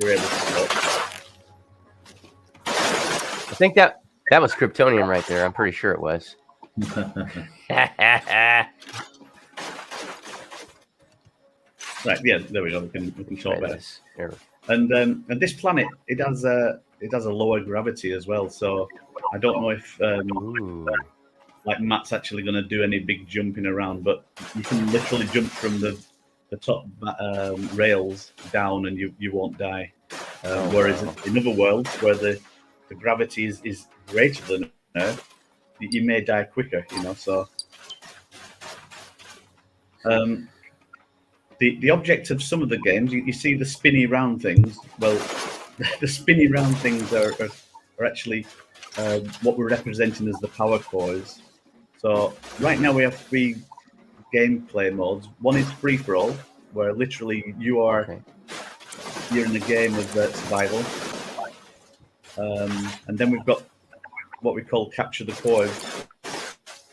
B: we're able to talk.
A: I think that was Kryptonian right there. I'm pretty sure it was.
B: Right, yeah, there we go. We can talk better.
A: Here.
B: And this planet, it has a lower gravity as well. So I don't know if like Matt's actually going to do any big jumping around, but you can literally jump from the top rails down and you won't die. Whereas in other worlds where the gravity is greater than Earth, you may die quicker, So the object of some of the games, you see the spinny round things. Well, the spinny round things are actually what we're representing as the power cores. So right now we have 3 gameplay modes. One is free for all, where literally you're in a game of survival, and then we've got what we call capture the cores,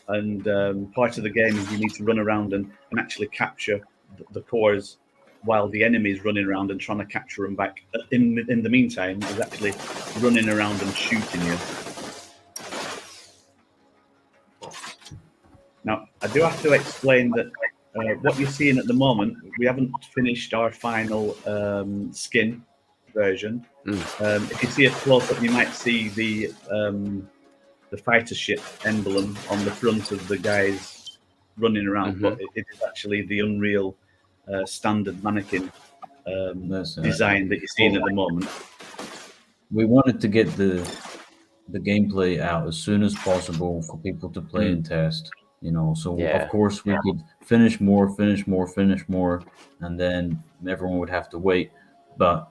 B: and part of the game is you need to run around and actually capture the cores while the enemy is running around and trying to capture them back. In the meantime, is actually running around and shooting you. Now, I do have to explain that what you're seeing at the moment, we haven't finished our final skin version. If you see a close-up, you might see the fighter ship emblem on the front of the guys running around, but it is actually the Unreal standard mannequin design that you're seeing at the moment.
C: We wanted to get the gameplay out as soon as possible for people to play and test. So of course we could finish more, and then everyone would have to wait. But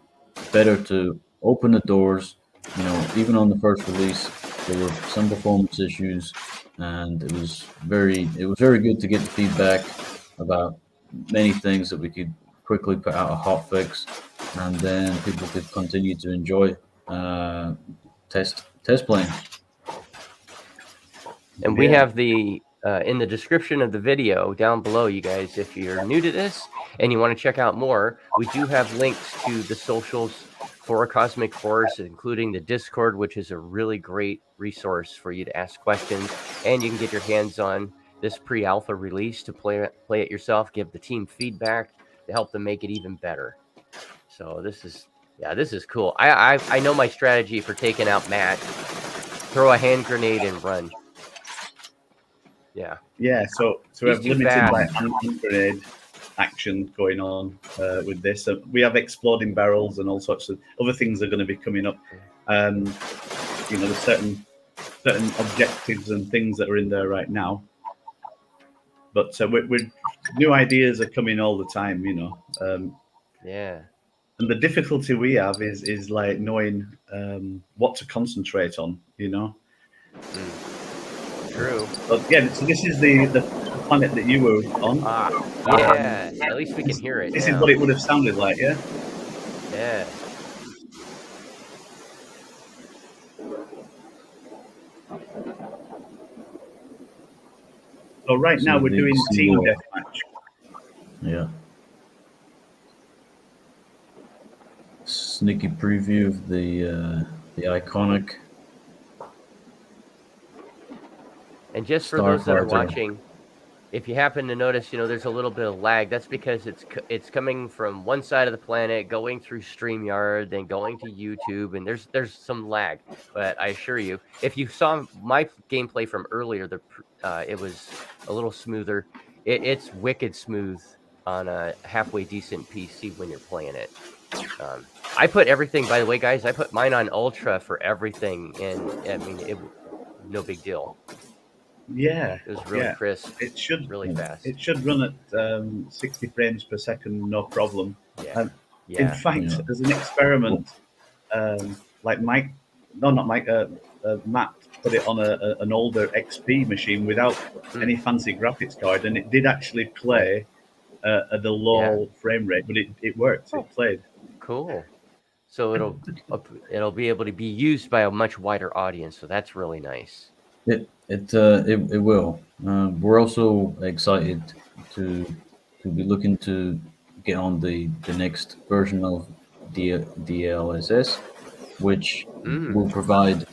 C: better to open the doors. Even on the first release, there were some performance issues, and it was very good to get the feedback about many things that we could quickly put out a hot fix. and then people could continue to enjoy test playing.
A: And we have the in the description of the video down below, you guys, if you're new to this and you want to check out more, we do have links to the socials for Cosmic Force, including the Discord, which is a really great resource for you to ask questions, and you can get your hands on this pre-alpha release to play it yourself, give the team feedback to help them make it even better. So this is cool. I know my strategy for taking out Matt: throw a hand grenade and run.
B: Yeah, so we
A: He's
B: have
A: too
B: limited
A: fast.
B: like hand grenade action going on with this. We have exploding barrels and all sorts of other things that are going to be coming up. There's certain objectives and things that are in there right now. But we're new ideas are coming all the time,
A: Yeah.
B: And the difficulty we have is like knowing what to concentrate on,
A: True.
B: But yeah, so this is the planet that you were on.
A: Yeah. At least we can hear it.
B: This
A: now.
B: is what it would have sounded like, yeah.
A: Yeah.
B: So right now we're doing team deathmatch.
C: Yeah. Sneaky preview of the iconic.
A: And just for those that are watching, if you happen to notice, there's a little bit of lag. That's because it's coming from one side of the planet, going through StreamYard, then going to YouTube, and there's some lag. But I assure you, if you saw my gameplay from earlier, it was a little smoother. It's wicked smooth on a halfway decent PC when you're playing it. I put everything, by the way, guys. I put mine on Ultra for everything, and I mean, no big deal.
B: Yeah,
A: it was really crisp.
B: It should
A: really fast.
B: It should run at 60 frames per second, no problem.
A: Yeah.
B: In fact, there's an experiment, like Matt put it on an older XP machine without any fancy graphics card, and it did actually play at a low frame rate, but it worked. It played.
A: Cool. So it'll be able to be used by a much wider audience. So that's really nice.
C: It will. We're also excited to be looking to get on the next version of DLSS, which will provide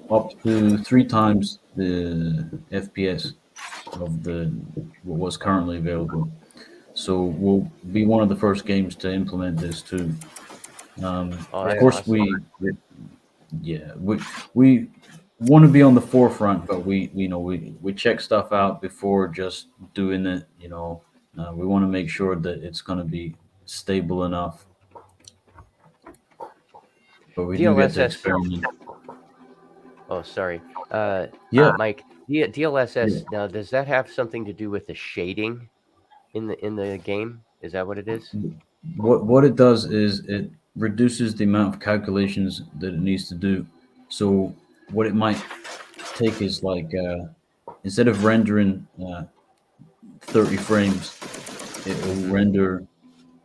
C: up to 3 times the FPS of what was currently available. So we'll be one of the first games to implement this too. Of course, awesome. we want to be on the forefront, but we check stuff out before just doing it. We want to make sure that it's going to be stable enough. But we do get to experiment.
A: Oh, sorry. Mike. DLSS. Now, does that have something to do with the shading in the game? Is that what it is?
C: What it does is it reduces the amount of calculations that it needs to do. So what it might take is like instead of rendering 30 frames, it will render,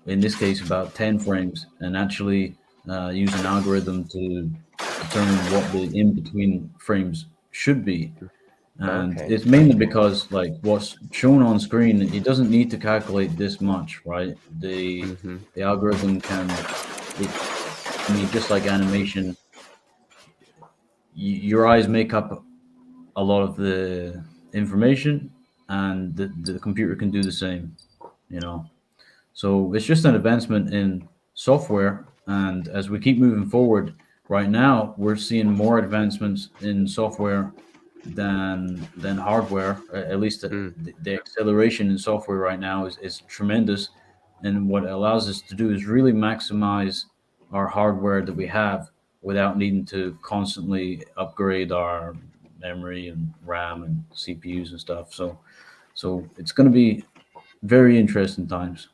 C: in this case, about 10 frames, and actually use an algorithm to determine what the in-between frames should be. And it's mainly because, like, what's shown on screen, it doesn't need to calculate this much, right? The algorithm can, just like animation, your eyes make up a lot of the information, and the computer can do the same, So it's just an advancement in software, and as we keep moving forward, right now we're seeing more advancements in software than hardware. At least the acceleration in software right now is tremendous, and what it allows us to do is really maximize our hardware that we have without needing to constantly upgrade our memory and RAM and CPUs and stuff. So it's going to be very interesting times.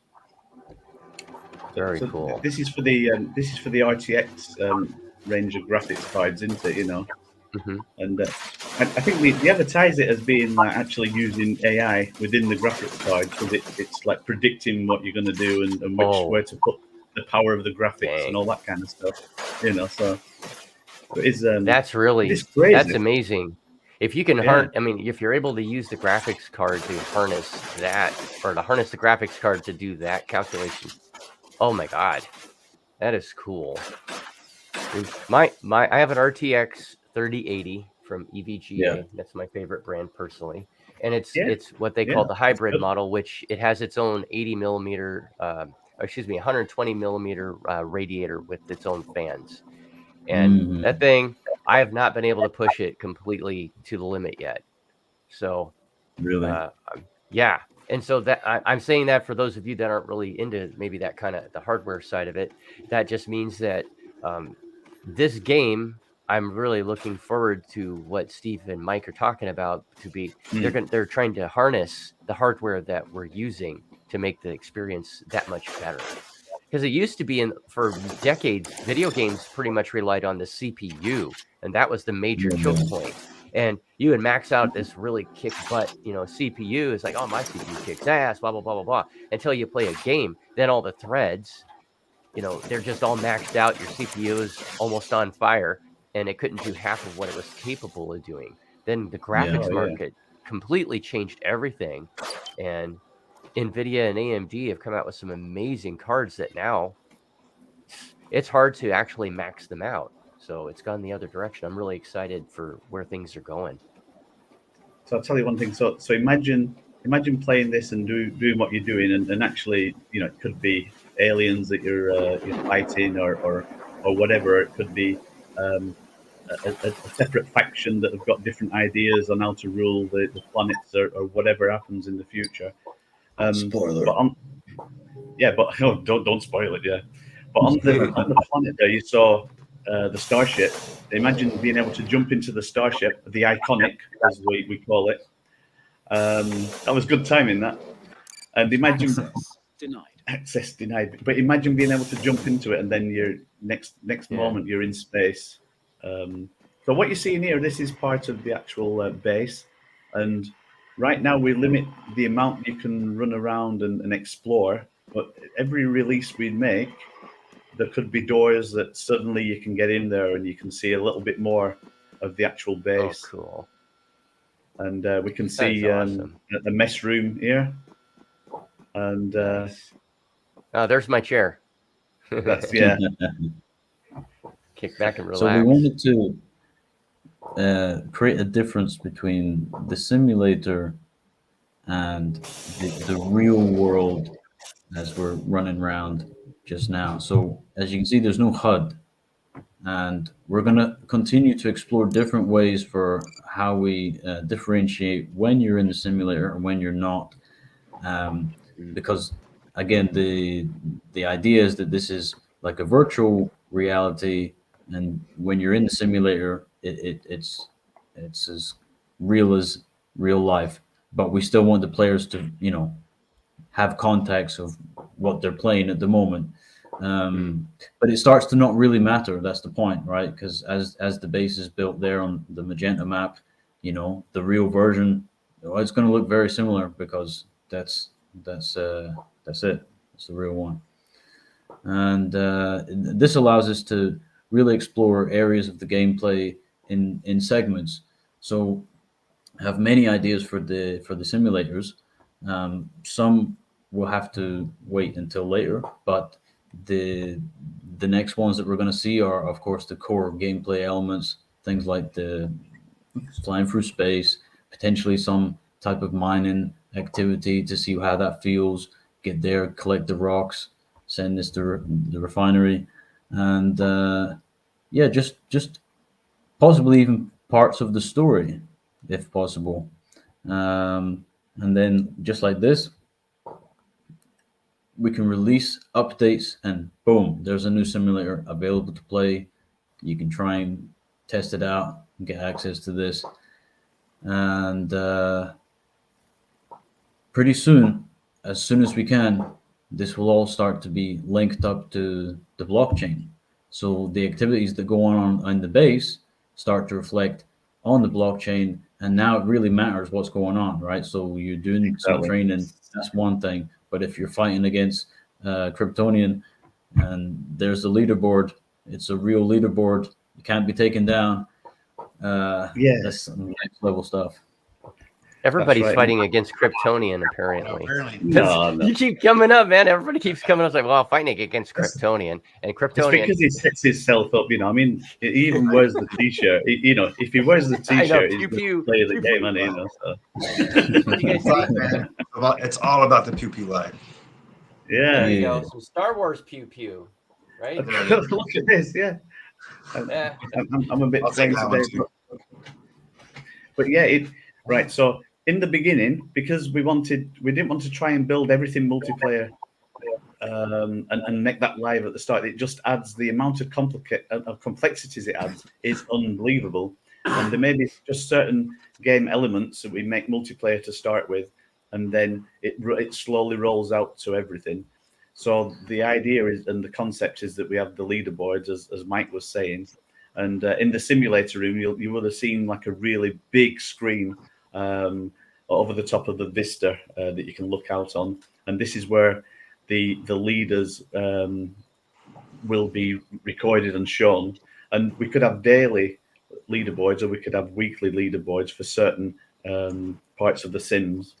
A: Very cool.
B: This is for the RTX range of graphics cards, isn't it? And I think we advertise it as being like actually using AI within the graphics card, because it's like predicting what you're going to do and where to put the power of the graphics
A: Dang.
B: and all that kind of stuff. You know, so it's
A: That's really
B: it's crazy.
A: that's amazing. If you can
B: Yeah.
A: I mean, if you're able to use the graphics card to harness that, or to harness the graphics card to do that calculation, oh my god, that is cool. I have an RTX 3080 from EVGA.
C: Yeah.
A: That's my favorite brand personally, and it's
B: Yeah.
A: what they
B: Yeah,
A: call the
B: that's
A: hybrid
B: good.
A: model, which it has its own 80 millimeter, 120 millimeter radiator with its own fans. And
C: Mhm.
A: that thing, I have not been able to push it completely to the limit yet. So,
C: Really.
A: yeah. And so that I'm saying that for those of you that aren't really into maybe that kind of the hardware side of it, that just means that this game, I'm really looking forward to what Steve and Mike are talking about. They're trying to harness the hardware that we're using to make the experience that much better. Because it used to be for decades, video games pretty much relied on the CPU, and that was the major choke point. And you would max out this really kick butt, CPU. It's like, oh, my CPU kicks ass, blah, blah, blah, blah, blah. Until you play a game, then all the threads, they're just all maxed out. Your CPU is almost on fire, and it couldn't do half of what it was capable of doing. Then the graphics market completely changed everything. And NVIDIA and AMD have come out with some amazing cards that now it's hard to actually max them out. So it's gone the other direction. I'm really excited for where things are going.
B: So I'll tell you one thing. So imagine playing this and doing what you're doing, and actually, it could be aliens that you're fighting or whatever. It could be a separate faction that have got different ideas on how to rule the planets or whatever happens in the future.
F: Spoiler.
B: But don't spoil it. Yeah, but on the planet there, you saw the starship. Imagine being able to jump into the starship, the iconic, as we call it. That was good timing, that. And imagine access denied. But imagine being able to jump into it, and then you're next moment you're in space. So what you're seeing here, this is part of the actual base, and right now we limit the amount you can run around and explore. But every release we make, there could be doors that suddenly you can get in there and you can see a little bit more of the actual base.
A: Oh, cool.
B: And we can see
A: awesome.
B: the mess room here. And
A: nice. Oh, there's my chair.
B: That's
A: Kick back and relax.
C: So we wanted to create a difference between the simulator and the real world as we're running around just now. So as you can see, there's no HUD, and we're going to continue to explore different ways for how we differentiate when you're in the simulator and when you're not, because again, the idea is that this is like a virtual reality, and when you're in the simulator, it's as real as real life, but we still want the players to have context of what they're playing at the moment. But it starts to not really matter. That's the point, right? Because as the base is built there on the magenta map, the real version, it's going to look very similar, because that's it. That's the real one. And this allows us to really explore areas of the gameplay in segments. So I have many ideas for the simulators. Some will have to wait until later, but the next ones that we're going to see are, of course, the core gameplay elements, things like the flying through space, potentially some type of mining activity to see how that feels, get there, collect the rocks, send this to the refinery, and just possibly even parts of the story, if possible. And then just like this, we can release updates, and boom, there's a new simulator available to play. You can try and test it out and get access to this. And pretty soon as we can, this will all start to be linked up to the blockchain. So the activities that go on the base start to reflect on the blockchain, and now it really matters what's going on, right? So you're doing some training, that's one thing, but if you're fighting against Kryptonian, and there's a leaderboard. It's a real leaderboard. You can't be taken down. That's some next level stuff.
A: Everybody's
B: right.
A: fighting against Kryptonian, apparently.
B: No.
A: You keep coming up, man. Everybody keeps coming up. It's like, well, fighting against Kryptonian. And
B: It's
A: Kryptonian.
B: because he sets himself up, I mean, he even wears the t-shirt. If he wears the t-shirt,
A: pew,
B: he's
A: pew,
B: going to play the
A: pew,
B: game,
A: pew.
B: and so.
A: You guys
E: Right, man. It's all about the pew pew life.
A: There you
C: Yeah.
A: go. Some Star Wars pew pew, right?
B: Look at this, yeah.
A: Yeah.
B: I'm a bit
E: I'll take
B: plain
E: that one
B: today,
E: too.
B: but yeah, right. So in the beginning, because we didn't want to try and build everything multiplayer, and make that live at the start. It just adds the amount of complexities it adds is unbelievable. And there may be just certain game elements that we make multiplayer to start with, and then it slowly rolls out to everything. So the idea is, and the concept is, that we have the leaderboards, as Mike was saying, and in the simulator room, you would have seen like a really big screen over the top of the vista that you can look out on, and this is where the leaders will be recorded and shown. And we could have daily leaderboards, or we could have weekly leaderboards for certain parts of the sims,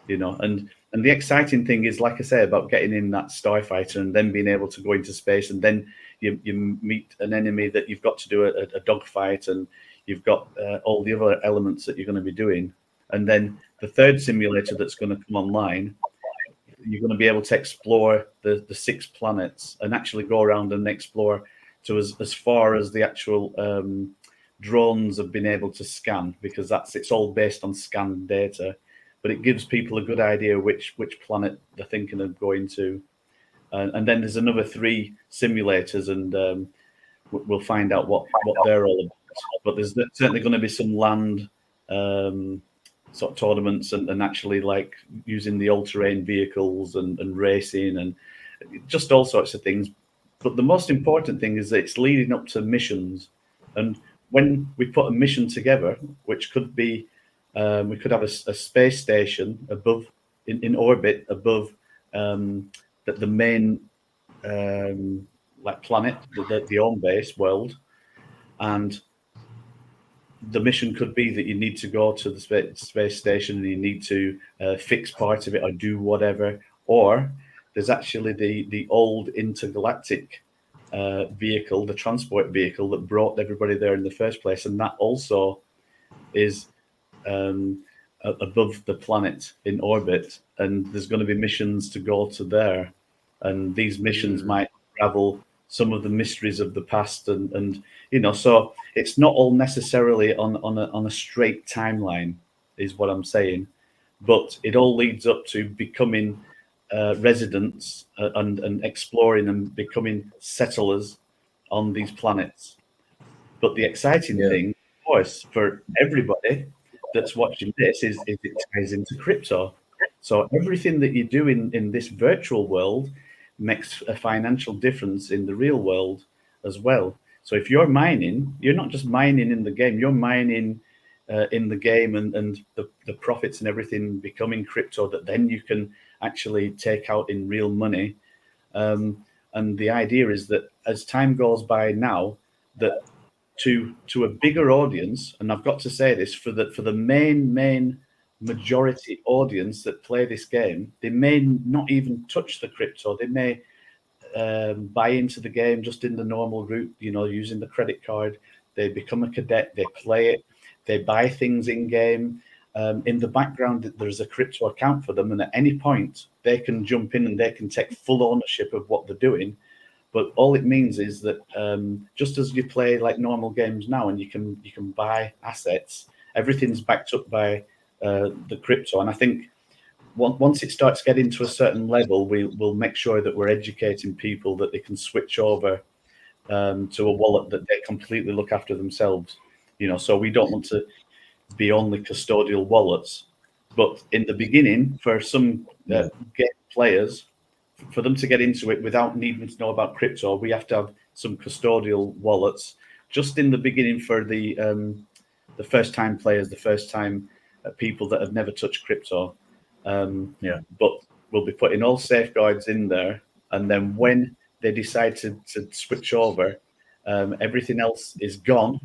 B: and the exciting thing is, like I say, about getting in that starfighter and then being able to go into space, and then you meet an enemy that you've got to do a dogfight, and you've got all the other elements that you're going to be doing. And then the third simulator that's going to come online, you're going to be able to explore the 6 planets and actually go around and explore to as far as the actual drones have been able to scan, because it's all based on scanned data. But it gives people a good idea which planet they're thinking of going to. And then there's another 3 simulators, and we'll find out what they're all about. But there's certainly going to be some land sort of tournaments, and actually like using the all-terrain vehicles and racing and just all sorts of things. But the most important thing is that it's leading up to missions. And when we put a mission together, which could be, we could have a space station above, in orbit above the main like planet, the home base world, and the mission could be that you need to go to the space station and you need to fix part of it or do whatever. Or there's actually the old intergalactic vehicle, the transport vehicle that brought everybody there in the first place, and that also is above the planet in orbit, and there's going to be missions to go to there, and these missions might travel some of the mysteries of the past, and so it's not all necessarily on a straight timeline, is what I'm saying, but it all leads up to becoming residents and exploring and becoming settlers on these planets. But the exciting thing, of course, for everybody that's watching this is it ties into crypto. So everything that you do in this virtual world makes a financial difference in the real world as well. So if you're mining, you're not just mining in the game, you're mining in the game, and the profits and everything becoming crypto that then you can actually take out in real money. And the idea is that as time goes by now, that to a bigger audience, and I've got to say this, for the main majority audience that play this game, they may not even touch the crypto. They may buy into the game just in the normal route, using the credit card. They become a cadet, they play it, they buy things in game. In the background, there's a crypto account for them, and at any point they can jump in and they can take full ownership of what they're doing. But all it means is that just as you play like normal games now, and you can buy assets, everything's backed up by the crypto. And I think once it starts getting to a certain level, we'll make sure that we're educating people that they can switch over to a wallet that they completely look after themselves. So we don't want to be only custodial wallets. But in the beginning, for some game players, for them to get into it without needing to know about crypto, we have to have some custodial wallets just in the beginning for the first-time players, the first-time people that have never touched crypto. But we'll be putting all safeguards in there, and then when they decide to switch over, everything else is gone.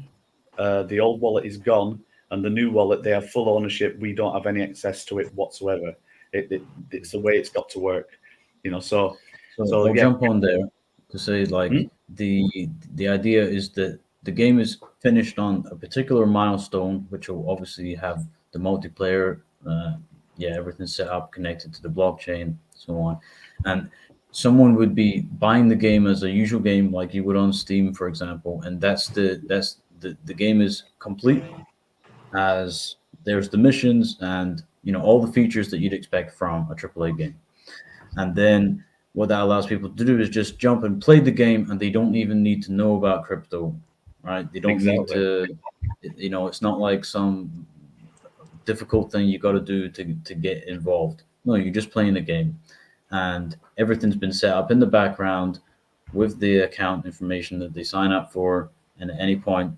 B: The old wallet is gone, and the new wallet, they have full ownership. We don't have any access to it whatsoever. It's the way it's got to work, So
C: So I'll
B: yeah.
C: jump on there to say like
B: Hmm?
C: the idea is that the game is finished on a particular milestone, which will obviously have the multiplayer, everything set up, connected to the blockchain, so on, and someone would be buying the game as a usual game like you would on Steam, for example, and the game is complete as there's the missions and all the features that you'd expect from a AAA game. And then what that allows people to do is just jump and play the game, and they don't even need to know about crypto, right? They don't need
B: Exactly.
C: to, it's not like some difficult thing you got to do to get involved. No, you're just playing the game, and everything's been set up in the background with the account information that they sign up for, and at any point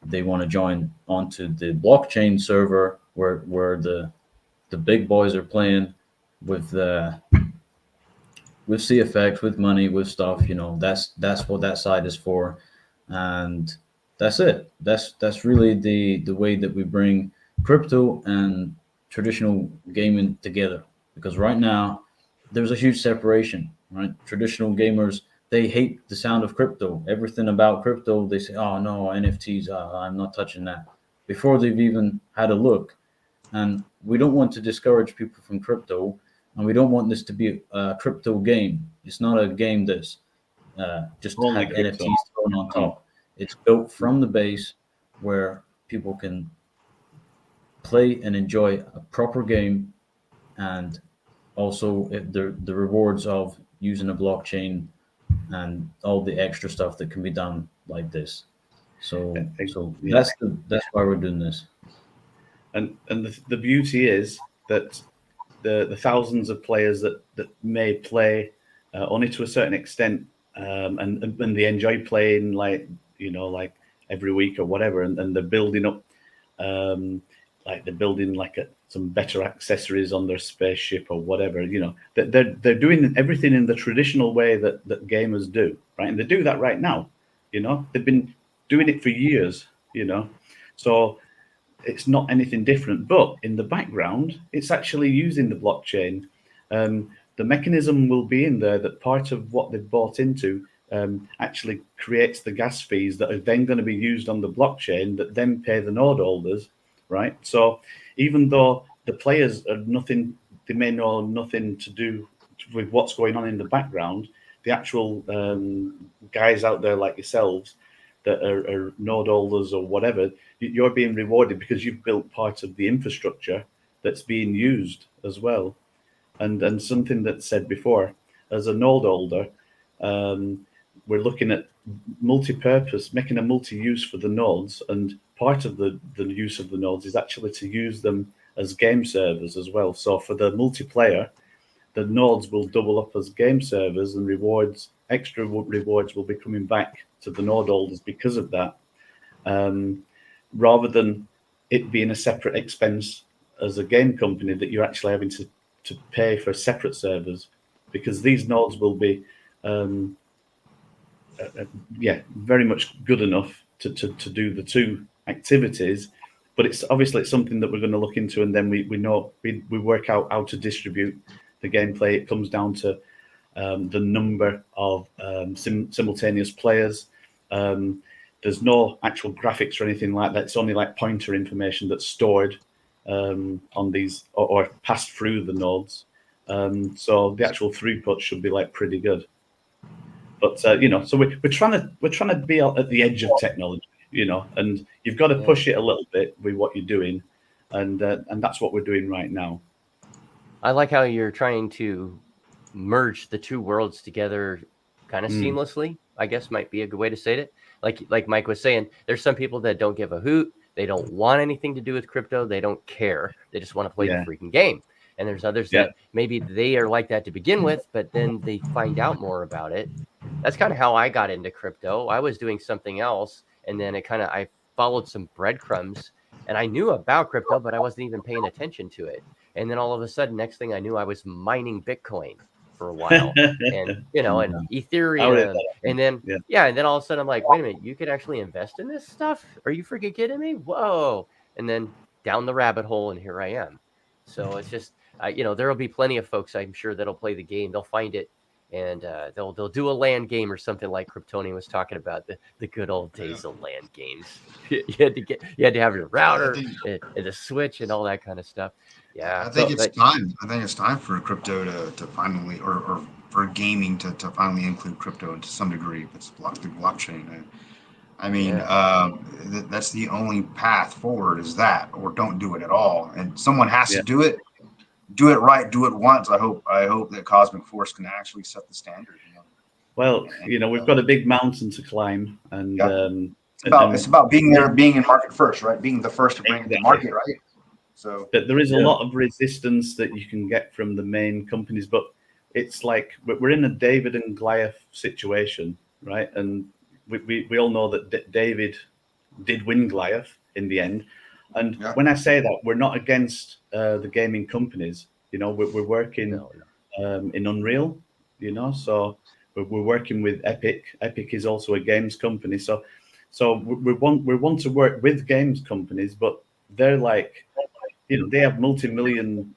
C: they want to join onto the blockchain server where the big boys are playing with the with CFX, with money, with stuff. That's what that side is for, and that's it. That's really the way that we bring crypto and traditional gaming together. Because right now there's a huge separation. Right, traditional gamers, they hate the sound of crypto. Everything about crypto, they say, "Oh no, NFTs. I'm not touching that." Before they've even had a look, and we don't want to discourage people from crypto, and we don't want this to be a crypto game. It's not a game that's just
B: Only
C: had
B: crypto.
C: NFTs thrown on top. It's built from the base where people can play and enjoy a proper game, and also the rewards of using a blockchain and all the extra stuff that can be done like this. So
B: Yeah.
C: that's why we're doing this.
B: And the beauty is that the thousands of players that may play only to a certain extent, and they enjoy playing like every week or whatever, and they're building up, like they're building like some better accessories on their spaceship or whatever. They're doing everything in the traditional way that gamers do, right? And they do that right now. They've been doing it for years. So it's not anything different, but in the background, it's actually using the blockchain. The mechanism will be in there that part of what they've bought into actually creates the gas fees that are then going to be used on the blockchain that then pay the node holders, right? So even though the players are nothing, they may know nothing to do with what's going on in the background, the actual guys out there like yourselves that are node holders or whatever, you're being rewarded because you've built part of the infrastructure that's being used as well. And something that's said before, as a node holder, we're looking at multi-purpose, making a multi-use for the nodes, and part of the use of the nodes is actually to use them as game servers as well. So for the multiplayer, the nodes will double up as game servers, and extra rewards will be coming back to the node holders because of that, rather than it being a separate expense as a game company that you're actually having to pay for separate servers, because these nodes will be very much good enough to do the two activities. But it's something that we're going to look into, and then we work out how to distribute the gameplay. It comes down to the number of simultaneous players. There's no actual graphics or anything like that. It's only like pointer information that's stored on these or passed through the nodes. So the actual throughput should be like pretty good. But so we're trying to be at the edge of technology, and you've got to push it a little bit with what you're doing, and that's what we're doing right now.
A: I like how you're trying to merge the two worlds together kind of seamlessly, I guess might be a good way to say it. Like Mike was saying, there's some people that don't give a hoot. They don't want anything to do with crypto. They don't care. They just want to play the freaking game. And there's others that maybe they are like that to begin with, but then they find out more about it. That's kind of how I got into crypto. I was doing something else, and then I followed some breadcrumbs, and I knew about crypto, but I wasn't even paying attention to it. And then all of a sudden, next thing I knew, I was mining Bitcoin. for a while, and and
C: Yeah.
A: Ethereum, and then
B: Yeah.
A: and then all of a sudden I'm like, wait a minute, you could actually invest in this stuff? Are you freaking kidding me? Whoa! And then down the rabbit hole, and here I am. So it's just there will be plenty of folks, I'm sure, that'll play the game. They'll find it, and they'll do a LAN game or something like Kryptonian was talking about, the good old days of LAN games. you had to have your router and the switch and all that kind of stuff. Yeah.
E: I think it's
A: But
E: time. I think it's time for crypto to finally, or for gaming to finally include crypto to some degree. If it's through blockchain. I mean, that's the only path forward is that, or don't do it at all. And someone has to do it. Do it right. Do it once. I hope that Cosmic Force can actually set the standard.
B: Well, we've got a big mountain to climb, and
E: it's about being there, being in market first, right? Being the first to bring it to market, right? So,
B: but there is a lot of resistance that you can get from the main companies, but it's like we're in a David and Goliath situation, right? And we all know that David did win Goliath in the end. And when I say that, we're not against the gaming companies. We're working in Unreal, so we're working with Epic. Epic is also a games company. So we want to work with games companies, but they're like, they have multi-million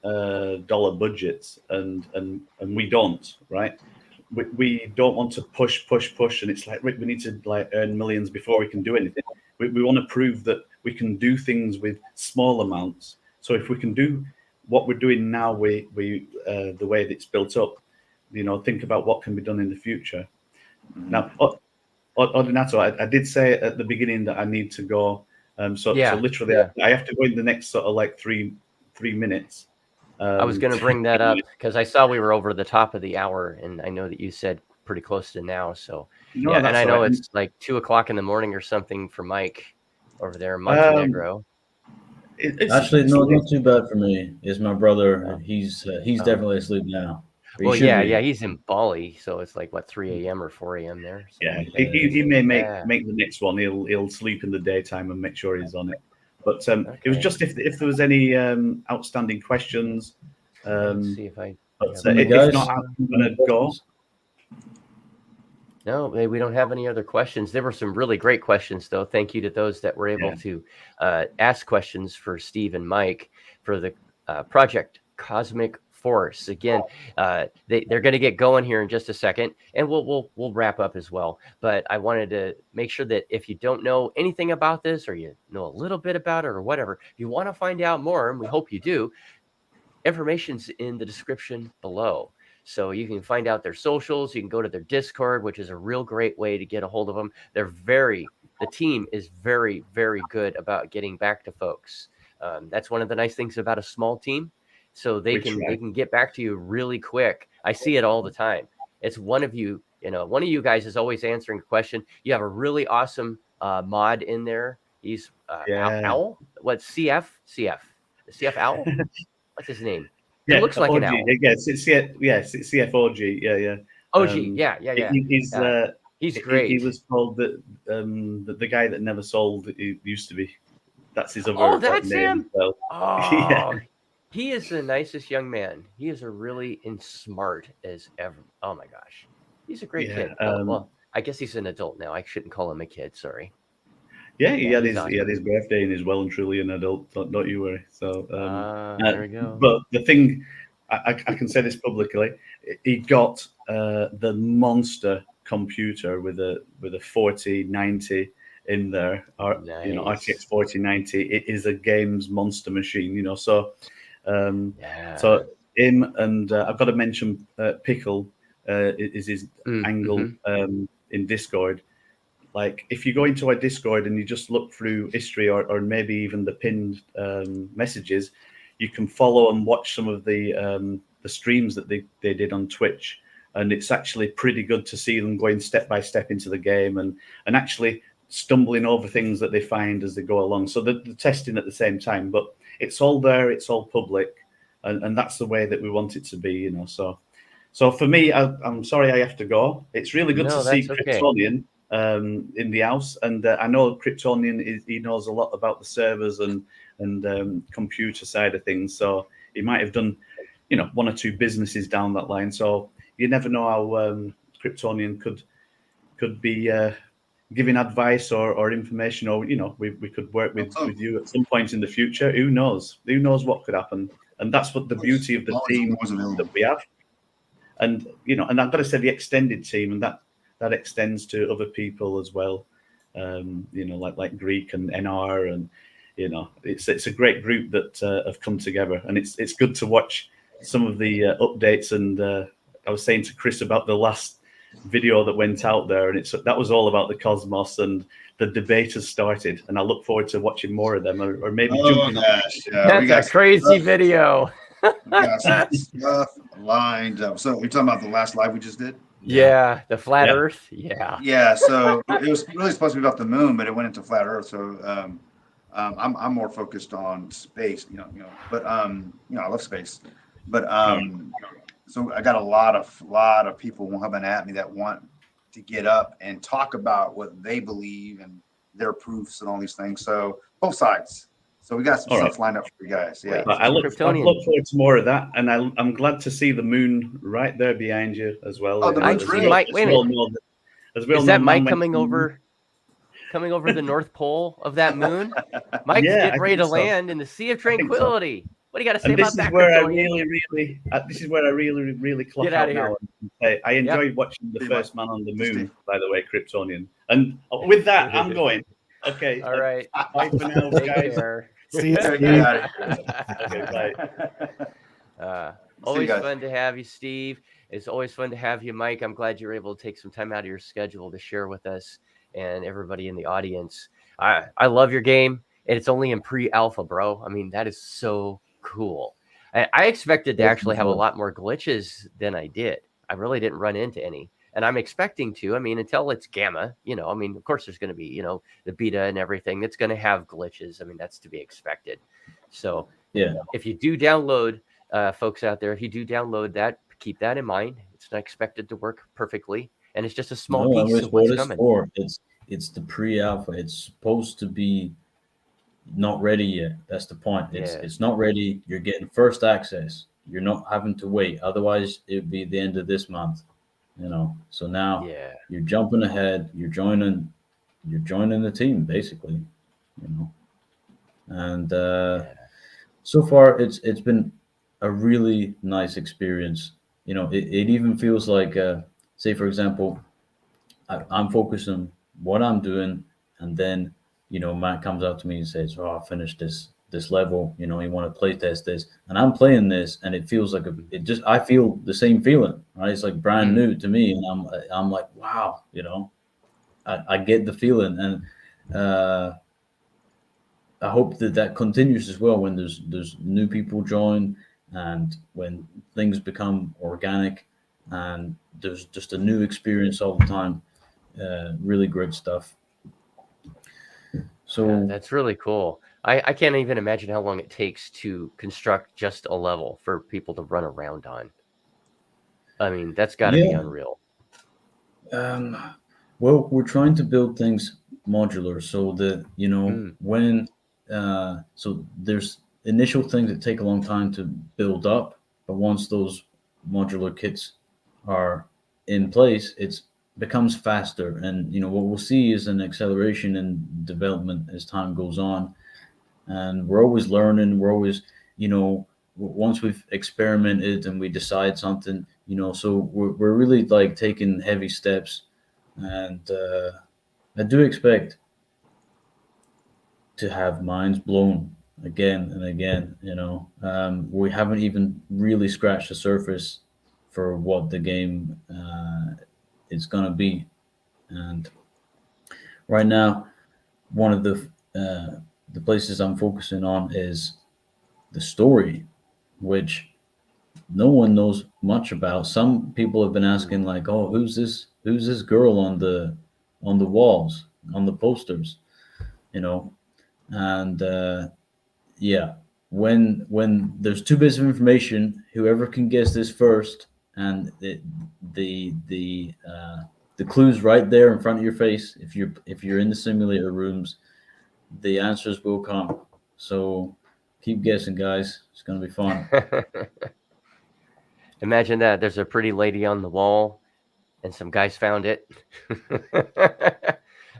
B: dollar budgets, and we don't, right? We don't want to push, and it's like, Rick, we need to earn millions before we can do anything. We want to prove that we can do things with small amounts. So if we can do what we're doing now, we the way that it's built up, think about what can be done in the future. Now, Ordinato, I did say at the beginning that I need to go. So literally, I have to go in the next sort of 3 minutes.
A: I was going to bring that up because I saw we were over the top of the hour, and I know that you said pretty close to now. So and I know it's like 2:00 in the morning or something for Mike over there in Montenegro.
C: Actually, no, not too bad for me. It's my brother. He's definitely asleep now.
A: Well, he's in Bali, so it's like 3 a.m. or 4 a.m. there.
B: He may make the next one. He'll sleep in the daytime and make sure he's on it. But it was just if there was any outstanding questions.
A: Let's see if I.
B: If not, I'm gonna go.
A: No, we don't have any other questions. There were some really great questions, though. Thank you to those that were able to ask questions for Steve and Mike for the project Cosmic Force. Again, they're going to get going here in just a second, and we'll wrap up as well. But I wanted to make sure that if you don't know anything about this, or you know a little bit about it, or whatever, if you want to find out more, and we hope you do, information's in the description below. So you can find out their socials. You can go to their Discord, which is a real great way to get a hold of them. The team is very, very good about getting back to folks. That's one of the nice things about a small team. So they can get back to you really quick. I see it all the time. It's one of you guys is always answering a question. You have a really awesome mod in there. He's Owl. What CF? The CF Owl? What's his name?
B: Yeah,
A: it looks like
B: OG.
A: an owl.
B: Yes, it's CFOG. Yeah.
A: OG, he's great.
B: He was called the guy that never sold. He used to be. That's his other
A: Oh, that's
B: name.
A: him.
B: Well,
A: He is the nicest young man. He is a really smart as ever. Oh my gosh, he's a great kid. Well, I guess he's an adult now. I shouldn't call him a kid. Sorry.
B: Yeah, he had his birthday and he's well and truly an adult. Don't you worry. So
A: there we go.
B: But the thing, I can say this publicly, he got the monster computer with a 4090 in there. RTX 4090. It is a games monster machine. So so him and I've got to mention Pickle is his angle in Discord. Like if you go into our Discord and you just look through history or maybe even the pinned messages, you can follow and watch some of the streams that they did on Twitch. And it's actually pretty good to see them going step by step into the game and actually stumbling over things that they find as they go along. So they're testing at the same time, but it's all there, it's all public, and that's the way that we want it to be, So for me, I'm sorry I have to go. It's really good to see Kryptonian in the house, and I know Kryptonian he knows a lot about the servers and computer side of things. So he might have done, 1 or 2 businesses down that line. So you never know how Kryptonian could be giving advice or information, or we could work with you at some point in the future. Who knows? Who knows what could happen? And that's what the beauty of the team that we have. And and I've got to say the extended team, and that extends to other people as well. Like Greek and NR, and it's a great group that have come together, and it's good to watch some of the updates. And I was saying to Chris about the last video that went out there, and that was all about the cosmos, and the debate has started, and I look forward to watching more of them, or maybe jumping on.
A: That's a crazy video.
E: We got some stuff lined up. So you're talking about the last live we just did?
A: Yeah, the flat Earth. Yeah.
E: So it was really supposed to be about the moon, but it went into flat Earth. So I'm more focused on space, but I love space, but so I got a lot of people coming at me that want to get up and talk about what they believe and their proofs and all these things. So both sides. So we got some stuff lined up for you guys. Yeah,
B: I look forward to more of that, and I'm glad to see the moon right there behind you as well.
E: Oh, the moon's real.
A: Wait a minute. Is that Mike coming over the North Pole of that moon? Mike's getting ready to land in the Sea of Tranquility. What do you got to say about that?
B: This is where I really clock out now. I enjoyed watching the first man on the moon, by the way, Kryptonian. And with that, I'm going. Okay.
A: All right.
B: Bye for now, guys.
D: See you.
B: Okay, bye.
A: Always fun to have you, Steve. It's always fun to have you, Mike. I'm glad you're able to take some time out of your schedule to share with us and everybody in the audience. I love your game. And it's only in pre-alpha, bro. I mean, that is so cool. I expected to actually have a lot more glitches than I did. I really didn't run into any. And I'm expecting to. I mean, until it's gamma, of course there's going to be, the beta and everything that's going to have glitches. I mean, that's to be expected. So if you do download, folks out there, if you do download that, keep that in mind. It's not expected to work perfectly. And it's just a small piece of what's coming.
C: It's the pre-alpha. It's supposed to be not ready yet. That's the point. It's not ready. You're getting first access. You're not having to wait. Otherwise, it would be the end of this month. So now you're jumping ahead. You're joining the team, basically. And so far it's been a really nice experience. It even feels like, say for example, I'm focused on what I'm doing, and then Matt comes up to me and says, "Oh, I finished this level. You want to play test this," and I'm playing this, and it feels like I feel the same feeling, right? It's like brand new to me, and I'm like, wow, I get the feeling, and I hope that continues as well when there's new people join, and when things become organic, and there's just a new experience all the time. Really great stuff. So
A: that's really cool. I can't even imagine how long it takes to construct just a level for people to run around on. I mean, that's got to be unreal.
C: Well, we're trying to build things modular so that, when so there's initial things that take a long time to build up, but once those modular kits are in place, it becomes faster. And, what we'll see is an acceleration in development as time goes on. And we're always learning. We're always, once we've experimented and we decide something, so we're really like taking heavy steps. And I do expect to have minds blown again and again. We haven't even really scratched the surface for what the game is going to be. And right now, one of the places I'm focusing on is the story, which no one knows much about. Some people have been asking, like, "Oh, who's this girl on the walls, on the posters?" And when there's 2 bits of information, whoever can guess this first, and the clue's right there in front of your face. If you're in the simulator rooms, the answers will come. So keep guessing, guys. It's going to be fun.
A: Imagine that there's a pretty lady on the wall and some guys found it.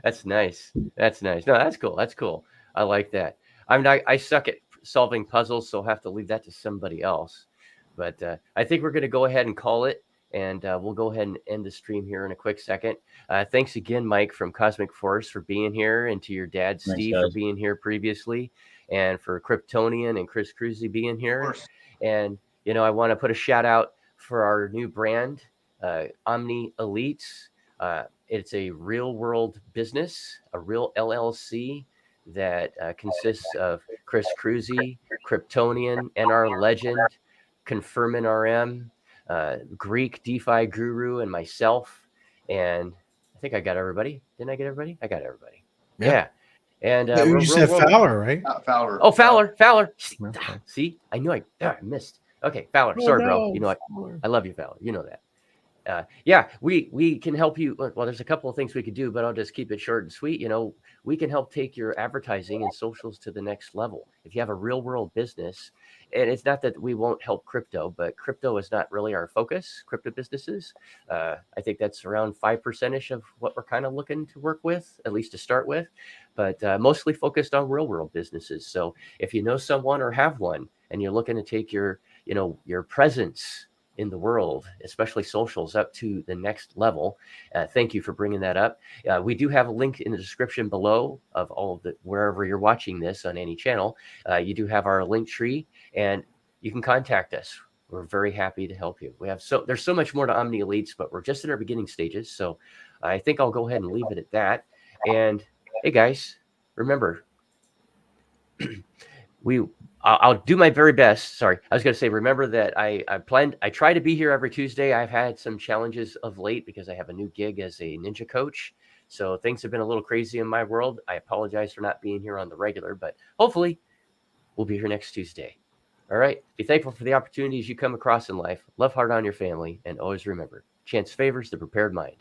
A: That's nice. That's nice. No, that's cool. That's cool. I like that. I suck at solving puzzles, so I'll have to leave that to somebody else. But I think we're going to go ahead and call it, and we'll go ahead and end the stream here in a quick second. Thanks again, Mike from Cosmic Force, for being here, and to your dad,
C: Thanks,
A: Steve, for
C: guys.
A: being here previously, and for Kryptonian and Chris Cruzy being
E: Of
A: here.
E: course.
A: And, I want to put a shout out for our new brand, Omni Elites. It's a real world business, a real LLC that consists of Chris Cruzy, Kryptonian, and our legend, Confirmin RM, Greek DeFi Guru, and myself. And I think I got everybody. Didn't I get everybody? I got everybody. Yeah. And
D: you said Fowler, right?
E: Fowler.
A: Oh, Fowler.
D: Okay.
A: See, I knew I missed. Okay, Fowler.
D: Oh,
A: Sorry,
D: no,
A: bro. You know I love you, Fowler. You know that. Yeah, we can help you. Well, there's a couple of things we could do, but I'll just keep it short and sweet. We can help take your advertising and socials to the next level. If you have a real world business, and it's not that we won't help crypto, but crypto is not really our focus. Crypto businesses, I think that's around 5% of what we're kind of looking to work with, at least to start with, but mostly focused on real world businesses. So if you know someone or have one, and you're looking to take your presence in the world, especially socials, up to the next level. Thank you for bringing that up. We do have a link in the description below of all of the, wherever you're watching this on any channel. You do have our LINKTREE, and you can contact us. We're very happy to help you. There's so much more to Omni Elites, but we're just in our beginning stages. So I think I'll go ahead and leave it at that. And hey guys, remember, I'll do my very best. Sorry, I was going to say, remember that I try to be here every Tuesday. I've had some challenges of late because I have a new gig as a ninja coach. So things have been a little crazy in my world. I apologize for not being here on the regular, but hopefully we'll be here next Tuesday. All right. Be thankful for the opportunities you come across in life. Love hard on your family. And always remember, chance favors the prepared mind.